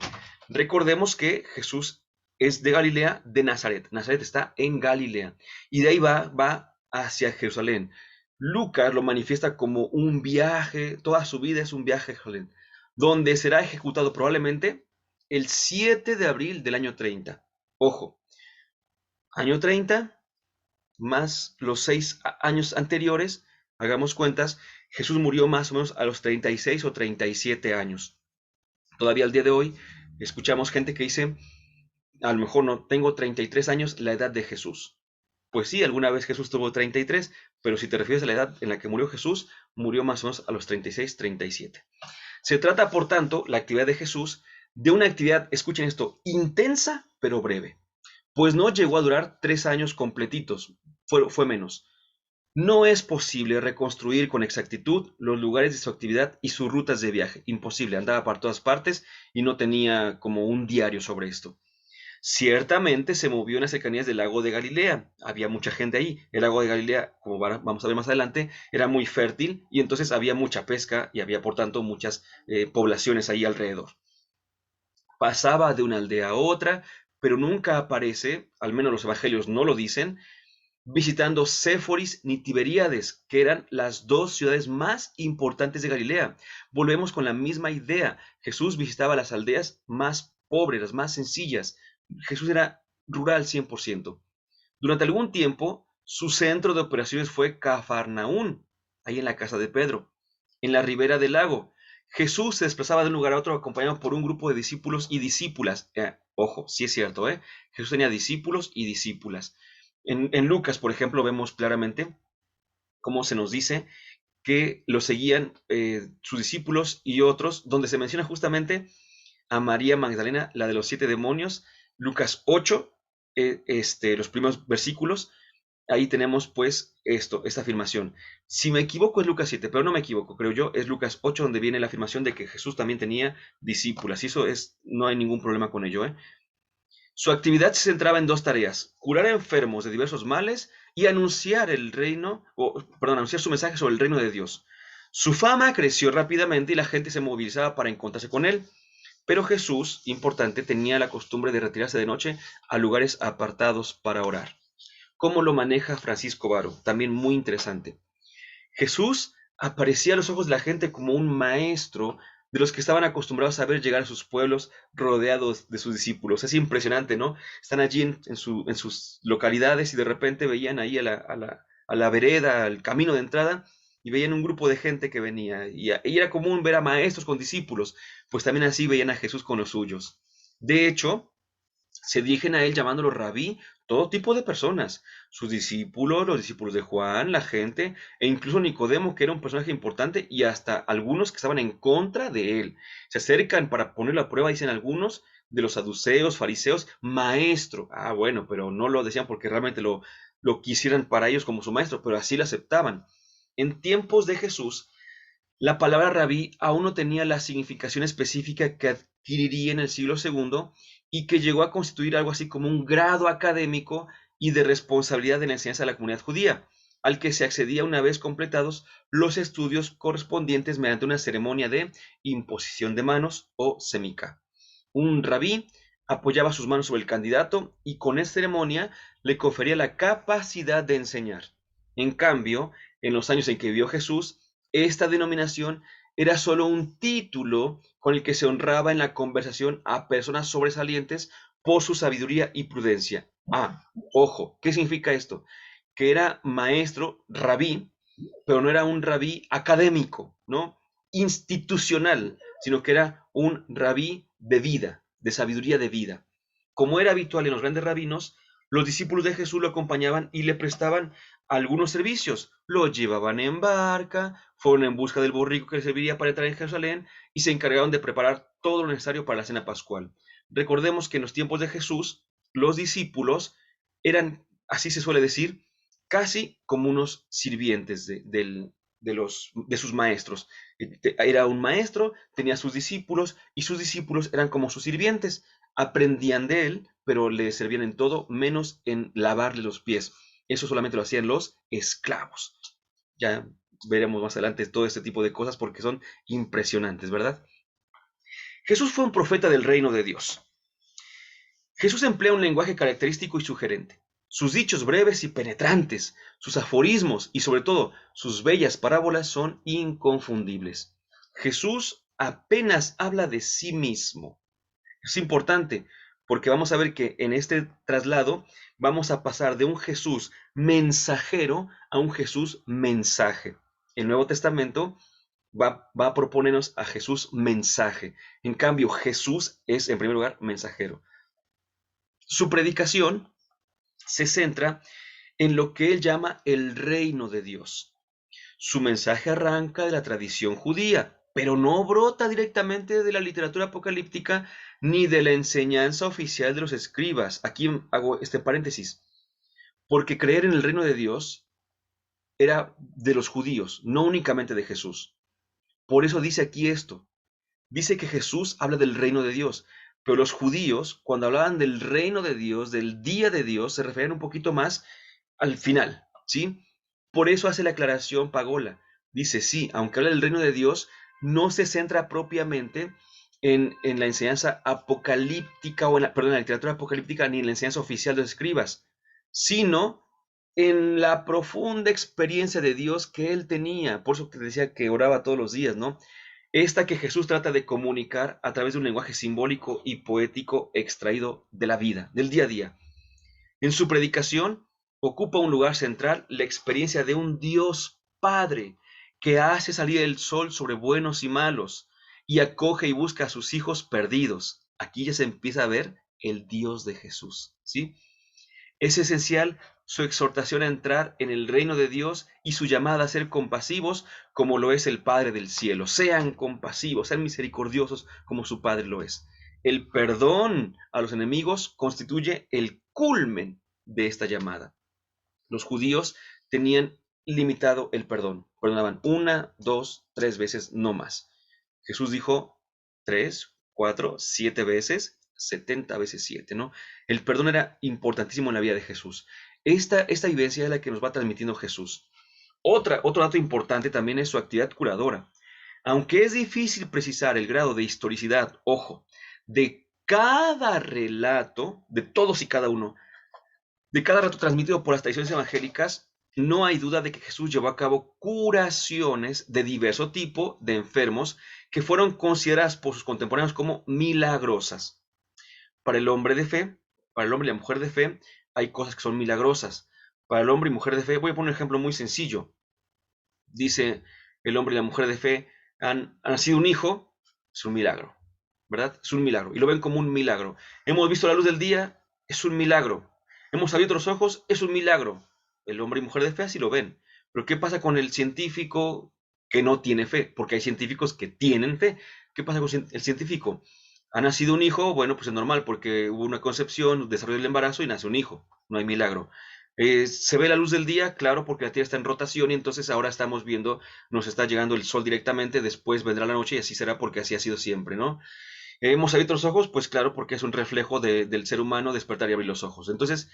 Recordemos que Jesús es de Galilea, de Nazaret. Nazaret está en Galilea. Y de ahí va hacia Jerusalén. Lucas lo manifiesta como un viaje, toda su vida es un viaje a Jerusalén, donde será ejecutado probablemente el 7 de abril del año 30. Ojo, año 30 más los 6 años anteriores, hagamos cuentas, Jesús murió más o menos a los 36 o 37 años. Todavía al día de hoy escuchamos gente que dice, a lo mejor no, tengo 33 años, la edad de Jesús. Pues sí, alguna vez Jesús tuvo 33, pero si te refieres a la edad en la que murió Jesús, murió más o menos a los 36, 37. Se trata, por tanto, la actividad de Jesús de una actividad, escuchen esto, intensa pero breve. Pues no llegó a durar 3 años completitos, fue menos. No es posible reconstruir con exactitud los lugares de su actividad y sus rutas de viaje. Imposible, andaba por todas partes y no tenía como un diario sobre esto. Ciertamente se movió en las cercanías del lago de Galilea. Había mucha gente ahí. El lago de Galilea, como vamos a ver más adelante, era muy fértil y entonces había mucha pesca y había por tanto muchas poblaciones ahí alrededor. Pasaba de una aldea a otra, pero nunca aparece, al menos los evangelios no lo dicen, visitando Séforis ni Tiberíades, que eran las dos ciudades más importantes de Galilea. Volvemos con la misma idea. Jesús visitaba las aldeas más pobres, las más sencillas. Jesús era rural 100%. Durante algún tiempo, su centro de operaciones fue Cafarnaún, ahí en la casa de Pedro, en la ribera del lago. Jesús se desplazaba de un lugar a otro acompañado por un grupo de discípulos y discípulas. Ojo, sí es cierto, ¿eh? Jesús tenía discípulos y discípulas. En Lucas, por ejemplo, vemos claramente cómo se nos dice que lo seguían sus discípulos y otros, donde se menciona justamente a María Magdalena, la de los 7 demonios. Lucas 8, los primeros versículos, ahí tenemos pues esta afirmación. Si me equivoco es Lucas 7, pero no me equivoco, creo yo, es Lucas 8 donde viene la afirmación de que Jesús también tenía discípulas, y eso no hay ningún problema con ello, ¿eh? Su actividad se centraba en dos tareas: curar a enfermos de diversos males y anunciar anunciar su mensaje sobre el reino de Dios. Su fama creció rápidamente y la gente se movilizaba para encontrarse con él. Pero Jesús, importante, tenía la costumbre de retirarse de noche a lugares apartados para orar. ¿Cómo lo maneja Francisco Varo? También muy interesante. Jesús aparecía a los ojos de la gente como un maestro de los que estaban acostumbrados a ver llegar a sus pueblos rodeados de sus discípulos. Es impresionante, ¿no? Están allí en sus localidades y de repente veían ahí a la vereda, al camino de entrada, y veían un grupo de gente que venía. Y era común ver a maestros con discípulos, pues también así veían a Jesús con los suyos. De hecho, se dirigen a él llamándolo rabí, todo tipo de personas, sus discípulos, los discípulos de Juan, la gente, e incluso Nicodemo, que era un personaje importante, y hasta algunos que estaban en contra de él. Se acercan para ponerlo a prueba, dicen algunos, de los saduceos, fariseos, maestro. Ah, bueno, pero no lo decían porque realmente lo quisieran para ellos como su maestro, pero así lo aceptaban. En tiempos de Jesús, la palabra rabí aún no tenía la significación específica que adquiriría en el siglo segundo y que llegó a constituir algo así como un grado académico y de responsabilidad de la enseñanza de la comunidad judía, al que se accedía una vez completados los estudios correspondientes mediante una ceremonia de imposición de manos o semica. Un rabí apoyaba sus manos sobre el candidato y con esta ceremonia le confería la capacidad de enseñar. En cambio, en los años en que vivió Jesús, esta denominación era solo un título con el que se honraba en la conversación a personas sobresalientes por su sabiduría y prudencia. Ah, ojo, ¿qué significa esto? Que era maestro, rabí, pero no era un rabí académico, ¿no? Institucional, sino que era un rabí de vida, de sabiduría de vida. Como era habitual en los grandes rabinos, los discípulos de Jesús lo acompañaban y le prestaban algunos servicios. Lo llevaban en barca, fueron en busca del borrico que les serviría para entrar en Jerusalén y se encargaron de preparar todo lo necesario para la cena pascual. Recordemos que en los tiempos de Jesús, los discípulos eran, así se suele decir, casi como unos sirvientes de sus maestros. Era un maestro, tenía sus discípulos y sus discípulos eran como sus sirvientes. Aprendían de él, pero le servían en todo menos en lavarle los pies. Eso solamente lo hacían los esclavos. Ya veremos más adelante todo este tipo de cosas porque son impresionantes, ¿verdad? Jesús fue un profeta del reino de Dios. Jesús emplea un lenguaje característico y sugerente. Sus dichos breves y penetrantes, sus aforismos y sobre todo sus bellas parábolas son inconfundibles. Jesús apenas habla de sí mismo. Es importante porque vamos a ver que en este traslado vamos a pasar de un Jesús mensajero a un Jesús mensaje. El Nuevo Testamento va a proponernos a Jesús mensaje. En cambio, Jesús es en primer lugar mensajero. Su predicación se centra en lo que él llama el reino de Dios. Su mensaje arranca de la tradición judía, pero no brota directamente de la literatura apocalíptica ni de la enseñanza oficial de los escribas. Aquí hago este paréntesis, porque creer en el reino de Dios era de los judíos, no únicamente de Jesús. Por eso dice aquí esto. Dice que Jesús habla del reino de Dios, pero los judíos, cuando hablaban del reino de Dios, del día de Dios, se referían un poquito más al final, ¿sí? Por eso hace la aclaración Pagola. Dice, sí, aunque habla del reino de Dios, no se centra propiamente en la enseñanza apocalíptica, o perdón, en la literatura apocalíptica, ni en la enseñanza oficial de los escribas, sino en la profunda experiencia de Dios que él tenía. Por eso te decía que oraba todos los días, ¿no? Esta que Jesús trata de comunicar a través de un lenguaje simbólico y poético extraído de la vida, del día a día. En su predicación ocupa un lugar central la experiencia de un Dios Padre que hace salir el sol sobre buenos y malos y acoge y busca a sus hijos perdidos. Aquí ya se empieza a ver el Dios de Jesús, ¿sí? Es esencial su exhortación a entrar en el reino de Dios y su llamada a ser compasivos como lo es el Padre del cielo. Sean compasivos, sean misericordiosos como su Padre lo es. El perdón a los enemigos constituye el culmen de esta llamada. Los judíos tenían limitado el perdón. Perdonaban una, dos, tres veces, no más. Jesús dijo tres, cuatro, siete veces, 70 veces siete, ¿no? El perdón era importantísimo en la vida de Jesús. Esta vivencia es la que nos va transmitiendo Jesús. Otro dato importante también es su actividad curadora. Aunque es difícil precisar el grado de historicidad, ojo, de cada relato, de todos y cada uno, de cada relato transmitido por las tradiciones evangélicas, no hay duda de que Jesús llevó a cabo curaciones de diverso tipo de enfermos que fueron consideradas por sus contemporáneos como milagrosas. Para el hombre de fe, para el hombre y la mujer de fe, hay cosas que son milagrosas. Para el hombre y mujer de fe, voy a poner un ejemplo muy sencillo. Dice el hombre y la mujer de fe, han nacido un hijo, es un milagro, ¿verdad? Es un milagro, y lo ven como un milagro. Hemos visto la luz del día, es un milagro. Hemos abierto los ojos, es un milagro. El hombre y mujer de fe así lo ven. Pero ¿qué pasa con el científico que no tiene fe? Porque hay científicos que tienen fe. ¿Qué pasa con el científico? Ha nacido un hijo, bueno, pues es normal, porque hubo una concepción, desarrollo del embarazo y nace un hijo. No hay milagro. Se ve la luz del día, claro, porque la Tierra está en rotación y entonces ahora estamos viendo, nos está llegando el sol directamente, después vendrá la noche y así será porque así ha sido siempre, ¿no? Hemos abierto los ojos, pues claro, porque es un reflejo del ser humano despertar y abrir los ojos. Entonces,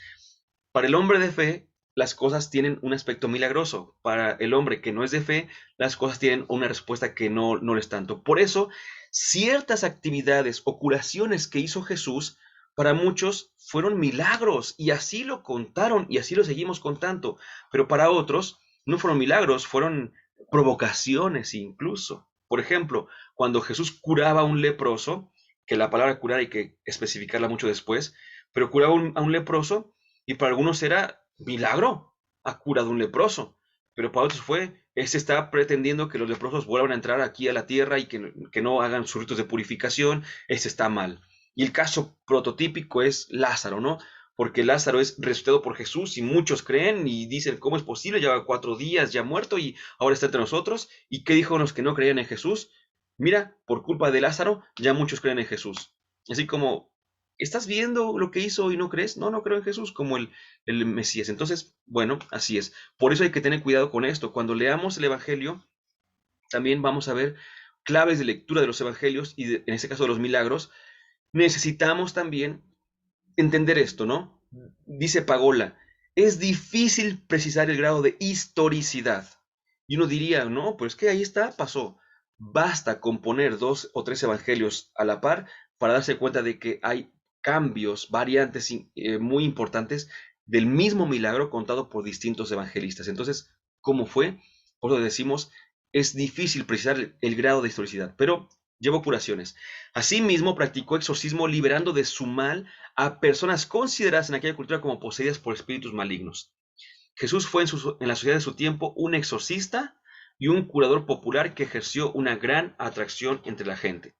para el hombre de fe, las cosas tienen un aspecto milagroso. Para el hombre que no es de fe, las cosas tienen una respuesta que no lo es tanto. Por eso, ciertas actividades o curaciones que hizo Jesús, para muchos fueron milagros y así lo contaron y así lo seguimos contando. Pero para otros no fueron milagros, fueron provocaciones incluso. Por ejemplo, cuando Jesús curaba a un leproso, que la palabra curar hay que especificarla mucho después, pero curaba a un leproso, y para algunos era milagro, ha curado un leproso, pero para otros fue, este está pretendiendo que los leprosos vuelvan a entrar aquí a la tierra y que no hagan sus ritos de purificación, este está mal. Y el caso prototípico es Lázaro, ¿no? Porque Lázaro es resucitado por Jesús y muchos creen y dicen, ¿cómo es posible? Lleva 4 días ya muerto y ahora está entre nosotros. ¿Y qué dijo los que no creían en Jesús? Mira, por culpa de Lázaro, ya muchos creen en Jesús. Así como, ¿estás viendo lo que hizo y no crees? No, no creo en Jesús como el Mesías. Entonces, bueno, así es. Por eso hay que tener cuidado con esto. Cuando leamos el Evangelio, también vamos a ver claves de lectura de los Evangelios y en este caso de los milagros. Necesitamos también entender esto, ¿no? Dice Pagola, es difícil precisar el grado de historicidad. Y uno diría, no, pues que ahí está, pasó. Basta con poner 2 o 3 evangelios a la par para darse cuenta de que hay cambios, variantes muy importantes del mismo milagro contado por distintos evangelistas. Entonces, ¿cómo fue? Por lo decimos, es difícil precisar el grado de historicidad, pero llevó curaciones. Asimismo, practicó exorcismo liberando de su mal a personas consideradas en aquella cultura como poseídas por espíritus malignos. Jesús fue en la sociedad de su tiempo un exorcista y un curador popular que ejerció una gran atracción entre la gente.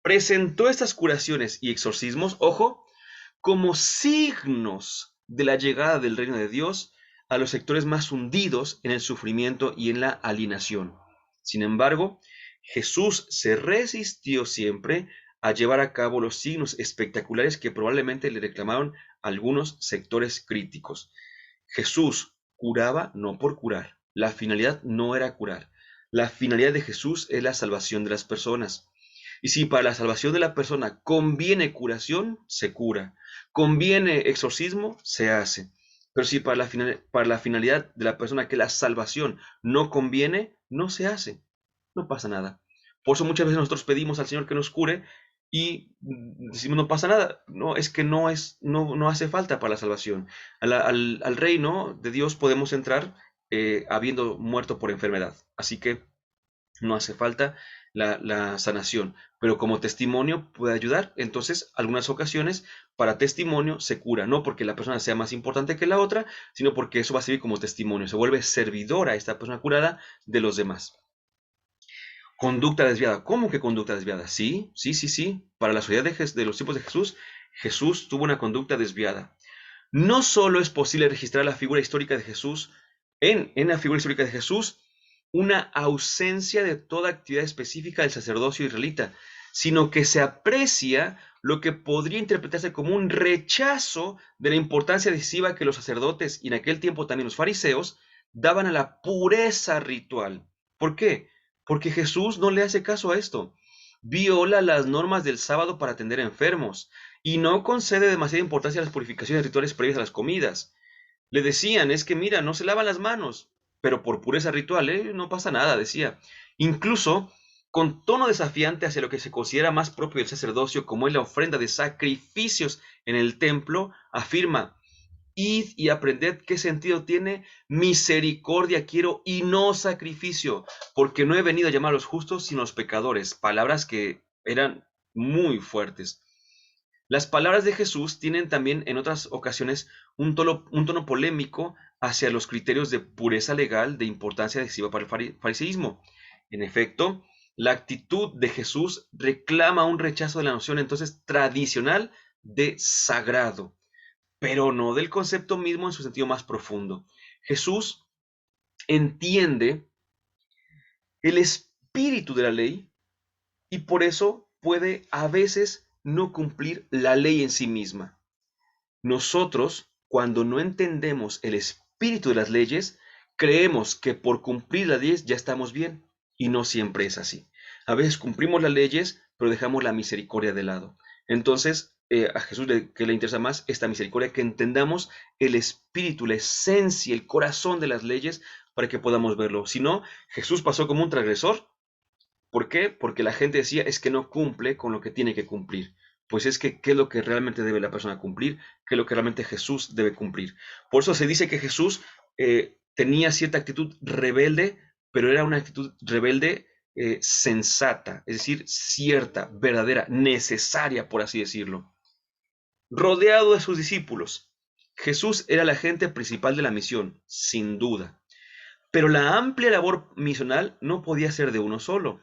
Presentó estas curaciones y exorcismos, ojo, como signos de la llegada del reino de Dios a los sectores más hundidos en el sufrimiento y en la alienación. Sin embargo, Jesús se resistió siempre a llevar a cabo los signos espectaculares que probablemente le reclamaron algunos sectores críticos. Jesús curaba no por curar, La finalidad no era curar. La finalidad de Jesús es la salvación de las personas. Y si para la salvación de la persona conviene curación, se cura. Conviene exorcismo, se hace. Pero si para la finalidad de la persona que la salvación no conviene, no se hace. No pasa nada. Por eso muchas veces nosotros pedimos al Señor que nos cure y decimos no pasa nada. No, es que no hace falta para la salvación. Al reino de Dios podemos entrar habiendo muerto por enfermedad. Así que no hace falta la sanación, pero como testimonio puede ayudar. Entonces, algunas ocasiones, para testimonio se cura, no porque la persona sea más importante que la otra, sino porque eso va a servir como testimonio, se vuelve servidora esta persona curada de los demás. Conducta desviada. ¿Cómo que conducta desviada? Sí, sí, sí, sí. Para la sociedad de los tiempos de Jesús, Jesús tuvo una conducta desviada. No solo es posible registrar la figura histórica de Jesús, en la figura histórica de Jesús, una ausencia de toda actividad específica del sacerdocio israelita, sino que se aprecia lo que podría interpretarse como un rechazo de la importancia decisiva que los sacerdotes y en aquel tiempo también los fariseos daban a la pureza ritual. ¿Por qué? Porque Jesús no le hace caso a esto. Viola las normas del sábado para atender a enfermos y no concede demasiada importancia a las purificaciones rituales previas a las comidas. Le decían, es que mira, no se lavan las manos, pero por pureza ritual, no pasa nada, decía. Incluso, con tono desafiante hacia lo que se considera más propio del sacerdocio, como es la ofrenda de sacrificios en el templo, afirma, id y aprended qué sentido tiene misericordia quiero y no sacrificio, porque no he venido a llamar a los justos sino a los pecadores. Palabras que eran muy fuertes. Las palabras de Jesús tienen también en otras ocasiones un tono polémico hacia los criterios de pureza legal de importancia decisiva para el fariseísmo. En efecto, la actitud de Jesús reclama un rechazo de la noción entonces tradicional de sagrado, pero no del concepto mismo en su sentido más profundo. Jesús entiende el espíritu de la ley y por eso puede a veces no cumplir la ley en sí misma. Nosotros, cuando no entendemos el espíritu de las leyes, creemos que por cumplir las leyes ya estamos bien, y no siempre es así. A veces cumplimos las leyes, pero dejamos la misericordia de lado. Entonces, a Jesús que le interesa más esta misericordia, que entendamos el espíritu, la esencia, el corazón de las leyes, para que podamos verlo. Si no, Jesús pasó como un transgresor. ¿Por qué? Porque la gente decía es que no cumple con lo que tiene que cumplir. Pues es que, ¿qué es lo que realmente debe la persona cumplir? ¿Qué es lo que realmente Jesús debe cumplir? Por eso se dice que Jesús tenía cierta actitud rebelde, pero era una actitud rebelde sensata, es decir, cierta, verdadera, necesaria, por así decirlo. Rodeado de sus discípulos, Jesús era el agente principal de la misión, sin duda. Pero la amplia labor misional no podía ser de uno solo.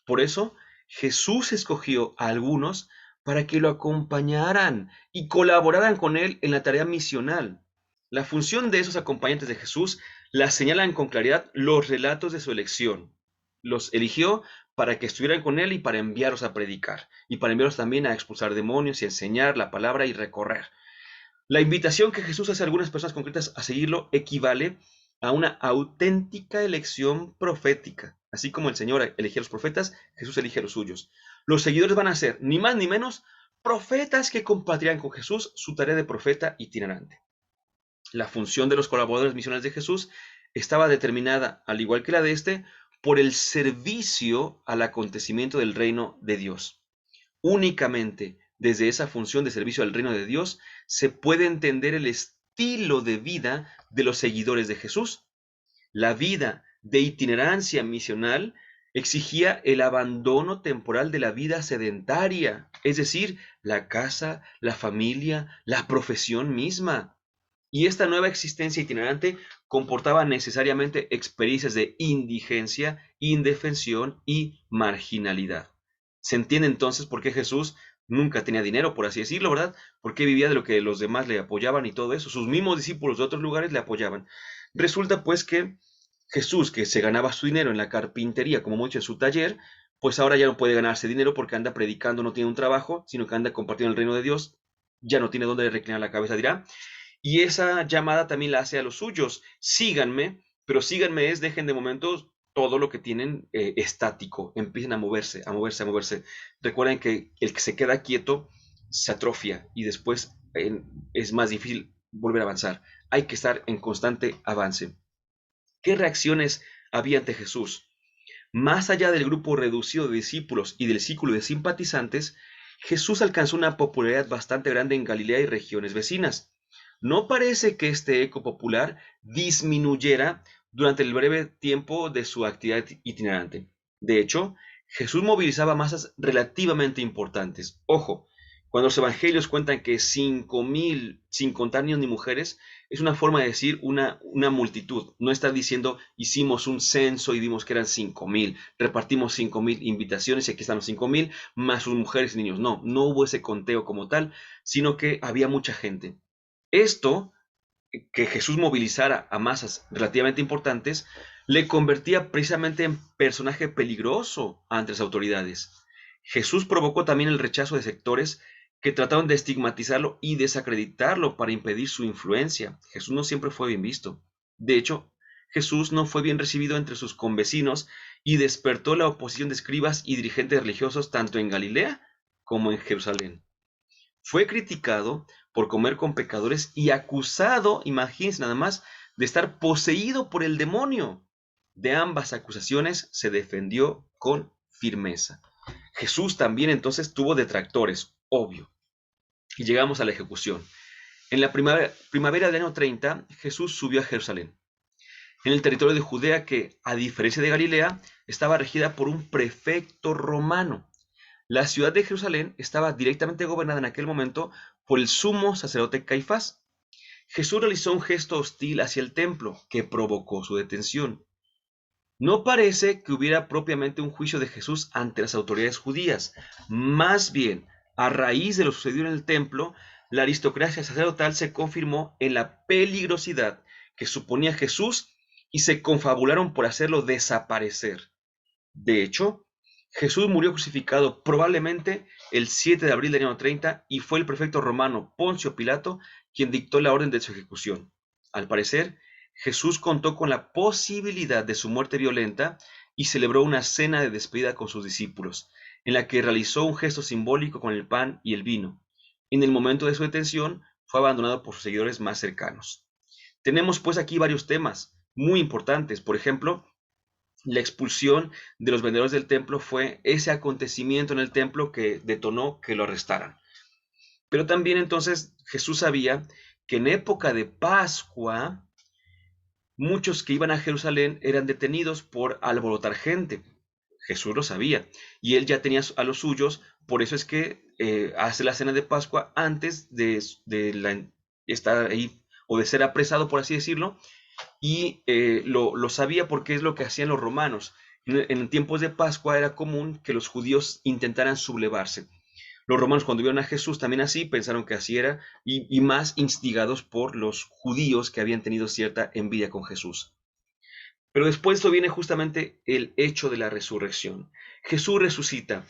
Por eso Jesús escogió a algunos para que lo acompañaran y colaboraran con él en la tarea misional. La función de esos acompañantes de Jesús la señalan con claridad los relatos de su elección. Los eligió para que estuvieran con él y para enviarlos a predicar, y para enviarlos también a expulsar demonios y enseñar la palabra y recorrer. La invitación que Jesús hace a algunas personas concretas a seguirlo equivale a una auténtica elección profética. Así como el Señor elige a los profetas, Jesús elige a los suyos. Los seguidores van a ser, ni más ni menos, profetas que compartirán con Jesús su tarea de profeta itinerante. La función de los colaboradores misionales de Jesús estaba determinada, al igual que la de este, por el servicio al acontecimiento del reino de Dios. Únicamente desde esa función de servicio al reino de Dios se puede entender el estilo de vida de los seguidores de Jesús. La vida de itinerancia misional exigía el abandono temporal de la vida sedentaria, es decir, la casa, la familia, la profesión misma. Y esta nueva existencia itinerante comportaba necesariamente experiencias de indigencia, indefensión y marginalidad. Se entiende entonces por qué Jesús nunca tenía dinero, por así decirlo, ¿verdad? Porque vivía de lo que los demás le apoyaban y todo eso. Sus mismos discípulos de otros lugares le apoyaban. Resulta pues que Jesús, que se ganaba su dinero en la carpintería, como mucho en su taller, pues ahora ya no puede ganarse dinero porque anda predicando, no tiene un trabajo, sino que anda compartiendo el reino de Dios, ya no tiene dónde reclinar la cabeza, dirá. Y esa llamada también la hace a los suyos, síganme, pero síganme dejen de momento todo lo que tienen estático, empiecen a moverse, a moverse, a moverse. Recuerden que el que se queda quieto se atrofia y después es más difícil volver a avanzar. Hay que estar en constante avance. ¿Qué reacciones había ante Jesús? Más allá del grupo reducido de discípulos y del círculo de simpatizantes, Jesús alcanzó una popularidad bastante grande en Galilea y regiones vecinas. No parece que este eco popular disminuyera durante el breve tiempo de su actividad itinerante. De hecho, Jesús movilizaba masas relativamente importantes. Ojo, cuando los evangelios cuentan que 5.000, sin contar niños ni mujeres, es una forma de decir una multitud. No está diciendo hicimos un censo y vimos que eran 5.000, repartimos 5.000 invitaciones y aquí están los 5.000, más sus mujeres y niños. No, no hubo ese conteo como tal, sino que había mucha gente. Esto, que Jesús movilizara a masas relativamente importantes, le convertía precisamente en personaje peligroso ante las autoridades. Jesús provocó también el rechazo de sectores que trataron de estigmatizarlo y desacreditarlo para impedir su influencia. Jesús no siempre fue bien visto. De hecho, Jesús no fue bien recibido entre sus convecinos y despertó la oposición de escribas y dirigentes religiosos tanto en Galilea como en Jerusalén. Fue criticado por comer con pecadores y acusado, imagínense nada más, de estar poseído por el demonio. De ambas acusaciones se defendió con firmeza. Jesús también entonces tuvo detractores, obvio. Y llegamos a la ejecución. En la primavera del año 30, Jesús subió a Jerusalén, en el territorio de Judea que, a diferencia de Galilea, estaba regida por un prefecto romano. La ciudad de Jerusalén estaba directamente gobernada en aquel momento por el sumo sacerdote Caifás. Jesús realizó un gesto hostil hacia el templo que provocó su detención. No parece que hubiera propiamente un juicio de Jesús ante las autoridades judías. Más bien, a raíz de lo sucedido en el templo, la aristocracia sacerdotal se confirmó en la peligrosidad que suponía Jesús y se confabularon por hacerlo desaparecer. De hecho, Jesús murió crucificado probablemente el 7 de abril del año 30 y fue el prefecto romano Poncio Pilato quien dictó la orden de su ejecución. Al parecer, Jesús contó con la posibilidad de su muerte violenta y celebró una cena de despedida con sus discípulos, en la que realizó un gesto simbólico con el pan y el vino. En el momento de su detención, fue abandonado por sus seguidores más cercanos. Tenemos pues aquí varios temas muy importantes. Por ejemplo, la expulsión de los vendedores del templo fue ese acontecimiento en el templo que detonó que lo arrestaran. Pero también entonces Jesús sabía que en época de Pascua muchos que iban a Jerusalén eran detenidos por alborotar gente. Jesús lo sabía y él ya tenía a los suyos, por eso es que hace la cena de Pascua antes de estar ahí o de ser apresado, por así decirlo, y lo sabía porque es lo que hacían los romanos. En tiempos de Pascua era común que los judíos intentaran sublevarse. Los romanos cuando vieron a Jesús también así, pensaron que así era, y más instigados por los judíos que habían tenido cierta envidia con Jesús. Pero después de esto viene justamente el hecho de la resurrección. Jesús resucita.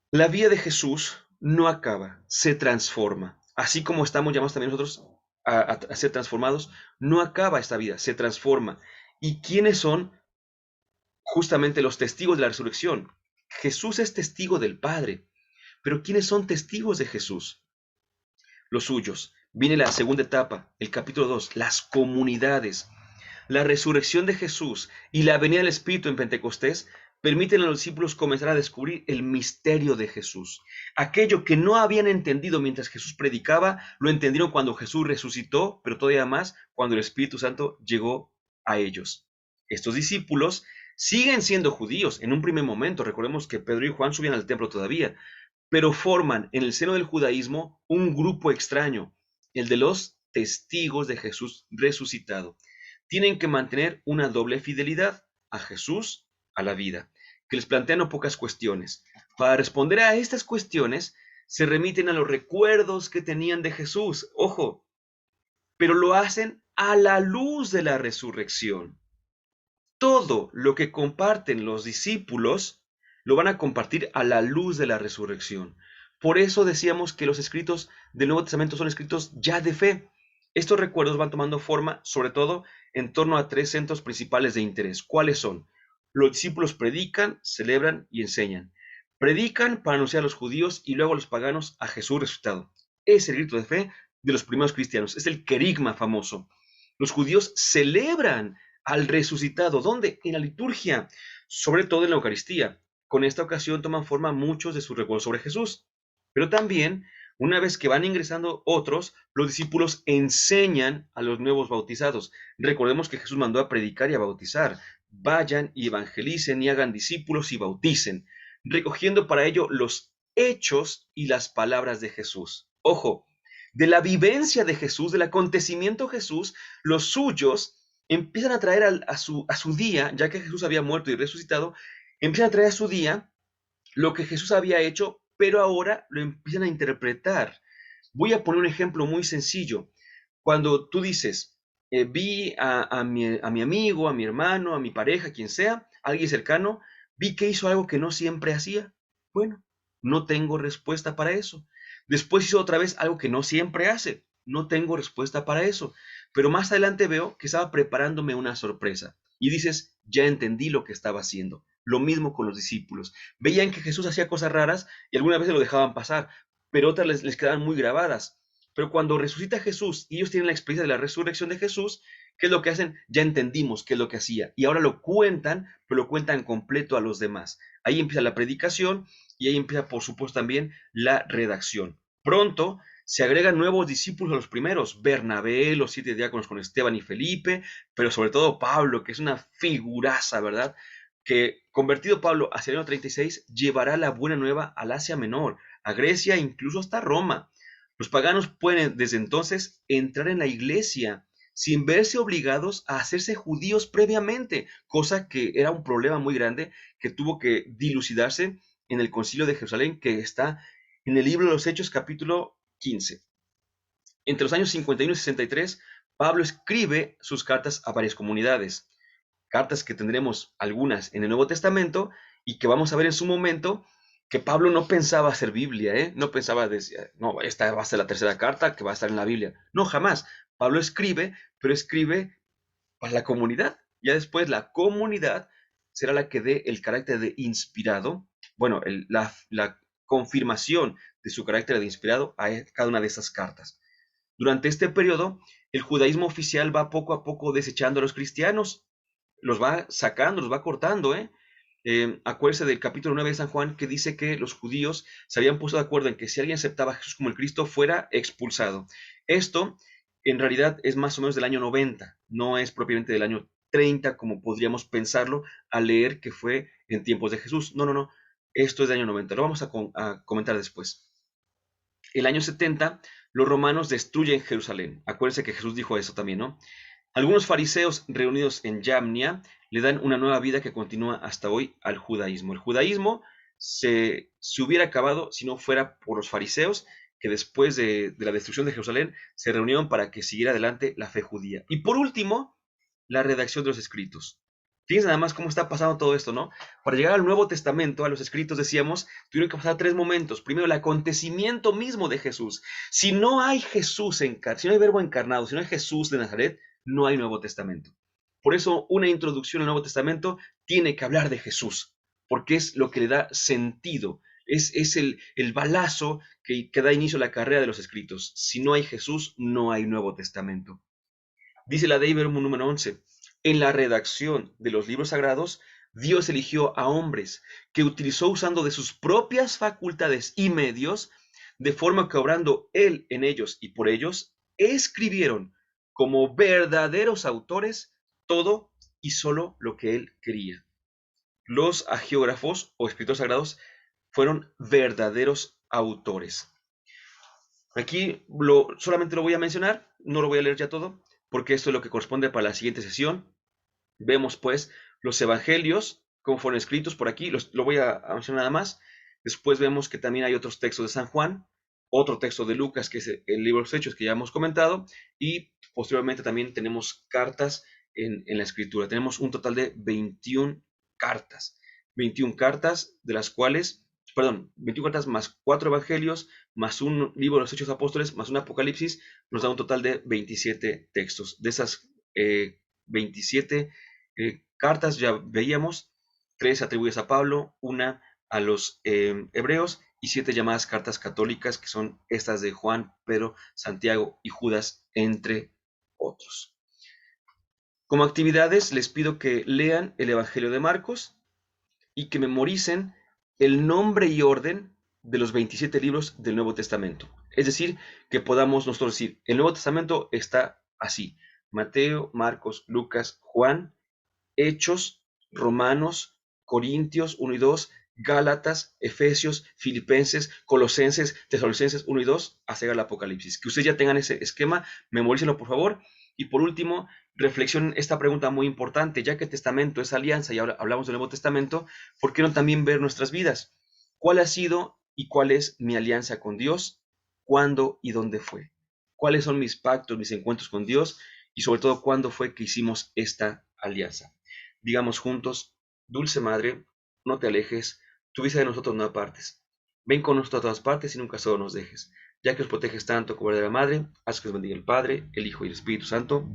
La vida de Jesús no acaba, se transforma. Así como estamos llamados también nosotros a ser transformados, no acaba esta vida, se transforma. ¿Y quiénes son justamente los testigos de la resurrección? Jesús es testigo del Padre, pero ¿quiénes son testigos de Jesús? Los suyos. Viene la segunda etapa, el capítulo 2, las comunidades. La resurrección de Jesús y la venida del Espíritu en Pentecostés permiten a los discípulos comenzar a descubrir el misterio de Jesús. Aquello que no habían entendido mientras Jesús predicaba, lo entendieron cuando Jesús resucitó, pero todavía más cuando el Espíritu Santo llegó a ellos. Estos discípulos siguen siendo judíos en un primer momento. Recordemos que Pedro y Juan subían al templo todavía, pero forman en el seno del judaísmo un grupo extraño, el de los testigos de Jesús resucitado. Tienen que mantener una doble fidelidad a Jesús, a la vida, que les plantean no pocas cuestiones. Para responder a estas cuestiones, se remiten a los recuerdos que tenían de Jesús, ojo, pero lo hacen a la luz de la resurrección. Todo lo que comparten los discípulos lo van a compartir a la luz de la resurrección. Por eso decíamos que los escritos del Nuevo Testamento son escritos ya de fe. Estos recuerdos van tomando forma, sobre todo, en torno a tres centros principales de interés. ¿Cuáles son? Los discípulos predican, celebran y enseñan. Predican para anunciar a los judíos y luego a los paganos a Jesús resucitado. Es el grito de fe de los primeros cristianos, es el querigma famoso. Los judíos celebran al resucitado. ¿Dónde? En la liturgia, sobre todo en la Eucaristía. Con esta ocasión toman forma muchos de sus recuerdos sobre Jesús. Pero también, una vez que van ingresando otros, los discípulos enseñan a los nuevos bautizados. Recordemos que Jesús mandó a predicar y a bautizar. Vayan y evangelicen y hagan discípulos y bauticen, recogiendo para ello los hechos y las palabras de Jesús. Ojo, de la vivencia de Jesús, del acontecimiento Jesús, los suyos empiezan a traer a su día, ya que Jesús había muerto y resucitado, empiezan a traer a su día lo que Jesús había hecho, pero ahora lo empiezan a interpretar. Voy a poner un ejemplo muy sencillo. Cuando tú dices, vi a mi amigo, a mi hermano, a mi pareja, quien sea, alguien cercano, vi que hizo algo que no siempre hacía. Bueno, no tengo respuesta para eso. Después hizo otra vez algo que no siempre hace. No tengo respuesta para eso. Pero más adelante veo que estaba preparándome una sorpresa. Y dices, ya entendí lo que estaba haciendo. Lo mismo con los discípulos. Veían que Jesús hacía cosas raras y algunas veces lo dejaban pasar, pero otras les quedaban muy grabadas. Pero cuando resucita Jesús y ellos tienen la experiencia de la resurrección de Jesús, ¿qué es lo que hacen? Ya entendimos qué es lo que hacía. Y ahora lo cuentan, pero lo cuentan completo a los demás. Ahí empieza la predicación y ahí empieza, por supuesto, también la redacción. Pronto se agregan nuevos discípulos a los primeros. Bernabé, los 7 diáconos con Esteban y Felipe, pero sobre todo Pablo, que es una figuraza, ¿verdad? Que convertido Pablo hacia el año 36, llevará la buena nueva al Asia Menor, a Grecia, incluso hasta Roma. Los paganos pueden desde entonces entrar en la iglesia sin verse obligados a hacerse judíos previamente, cosa que era un problema muy grande que tuvo que dilucidarse en el Concilio de Jerusalén, que está en el libro de los Hechos capítulo 15. Entre los años 51 y 63, Pablo escribe sus cartas a varias comunidades, cartas que tendremos algunas en el Nuevo Testamento y que vamos a ver en su momento que Pablo no pensaba hacer Biblia, ¿eh? No pensaba decir, no, esta va a ser la tercera carta que va a estar en la Biblia. No, jamás. Pablo escribe, pero escribe para la comunidad. Ya después la comunidad será la que dé el carácter de inspirado, bueno, la confirmación de su carácter de inspirado a cada una de esas cartas. Durante este periodo, el judaísmo oficial va poco a poco desechando a los cristianos, los va sacando, los va cortando, ¿eh? Acuérdense del capítulo 9 de San Juan que dice que los judíos se habían puesto de acuerdo en que si alguien aceptaba a Jesús como el Cristo fuera expulsado. Esto en realidad es más o menos del año 90, no es propiamente del año 30 como podríamos pensarlo al leer que fue en tiempos de Jesús. No, no, no, esto es del año 90, lo vamos a comentar después. El año 70, los romanos destruyen Jerusalén. Acuérdense que Jesús dijo eso también, ¿no? Algunos fariseos reunidos en Yamnia le dan una nueva vida que continúa hasta hoy al judaísmo. El judaísmo se hubiera acabado si no fuera por los fariseos que después de la destrucción de Jerusalén se reunieron para que siguiera adelante la fe judía. Y por último, la redacción de los escritos. Fíjense nada más cómo está pasando todo esto, ¿no? Para llegar al Nuevo Testamento, a los escritos, decíamos, tuvieron que pasar tres momentos. Primero, el acontecimiento mismo de Jesús. Si no hay Jesús, si no hay verbo encarnado, si no hay Jesús de Nazaret, no hay Nuevo Testamento. Por eso, una introducción al Nuevo Testamento tiene que hablar de Jesús, porque es lo que le da sentido, es el balazo que da inicio a la carrera de los escritos. Si no hay Jesús, no hay Nuevo Testamento. Dice la Dei Verbum número 11. En la redacción de los libros sagrados, Dios eligió a hombres que utilizó usando de sus propias facultades y medios, de forma que obrando Él en ellos y por ellos, escribieron como verdaderos autores todo y solo lo que Él quería. Los agiógrafos o escritores sagrados fueron verdaderos autores. Aquí solamente lo voy a mencionar, no lo voy a leer ya todo, porque esto es lo que corresponde para la siguiente sesión. Vemos pues los evangelios, como fueron escritos por aquí, lo voy a mencionar nada más. Después vemos que también hay otros textos de San Juan, otro texto de Lucas, que es el libro de los Hechos que ya hemos comentado, y posteriormente también tenemos cartas en la escritura. Tenemos un total de 21 cartas. 21 cartas, de las cuales, perdón, 21 cartas más 4 evangelios, más un libro de los Hechos Apóstoles, más un Apocalipsis, nos da un total de 27 textos. De esas 27 cartas ya veíamos, 3 atribuidas a Pablo, una a los hebreos y 7 llamadas cartas católicas, que son estas de Juan, Pedro, Santiago y Judas, entre otros. Como actividades, les pido que lean el Evangelio de Marcos y que memoricen el nombre y orden de los 27 libros del Nuevo Testamento. Es decir, que podamos nosotros decir, el Nuevo Testamento está así: Mateo, Marcos, Lucas, Juan, Hechos, Romanos, Corintios 1 y 2, Gálatas, Efesios, Filipenses, Colosenses, Tesalonicenses 1 y 2, hasta llegar al Apocalipsis. Que ustedes ya tengan ese esquema, memorícenlo por favor. Y por último, reflexionen esta pregunta muy importante: ya que el Testamento es alianza y ahora hablamos del Nuevo Testamento, ¿por qué no también ver nuestras vidas? ¿Cuál ha sido y cuál es mi alianza con Dios? ¿Cuándo y dónde fue? ¿Cuáles son mis pactos, mis encuentros con Dios? Y sobre todo, ¿cuándo fue que hicimos esta alianza? Digamos juntos: Dulce Madre, no te alejes, tu vista de nosotros no apartes. Ven con nosotros a todas partes y nunca solo nos dejes. Ya que os proteges tanto como verdadera Madre, haz que os bendiga el Padre, el Hijo y el Espíritu Santo.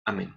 Amén.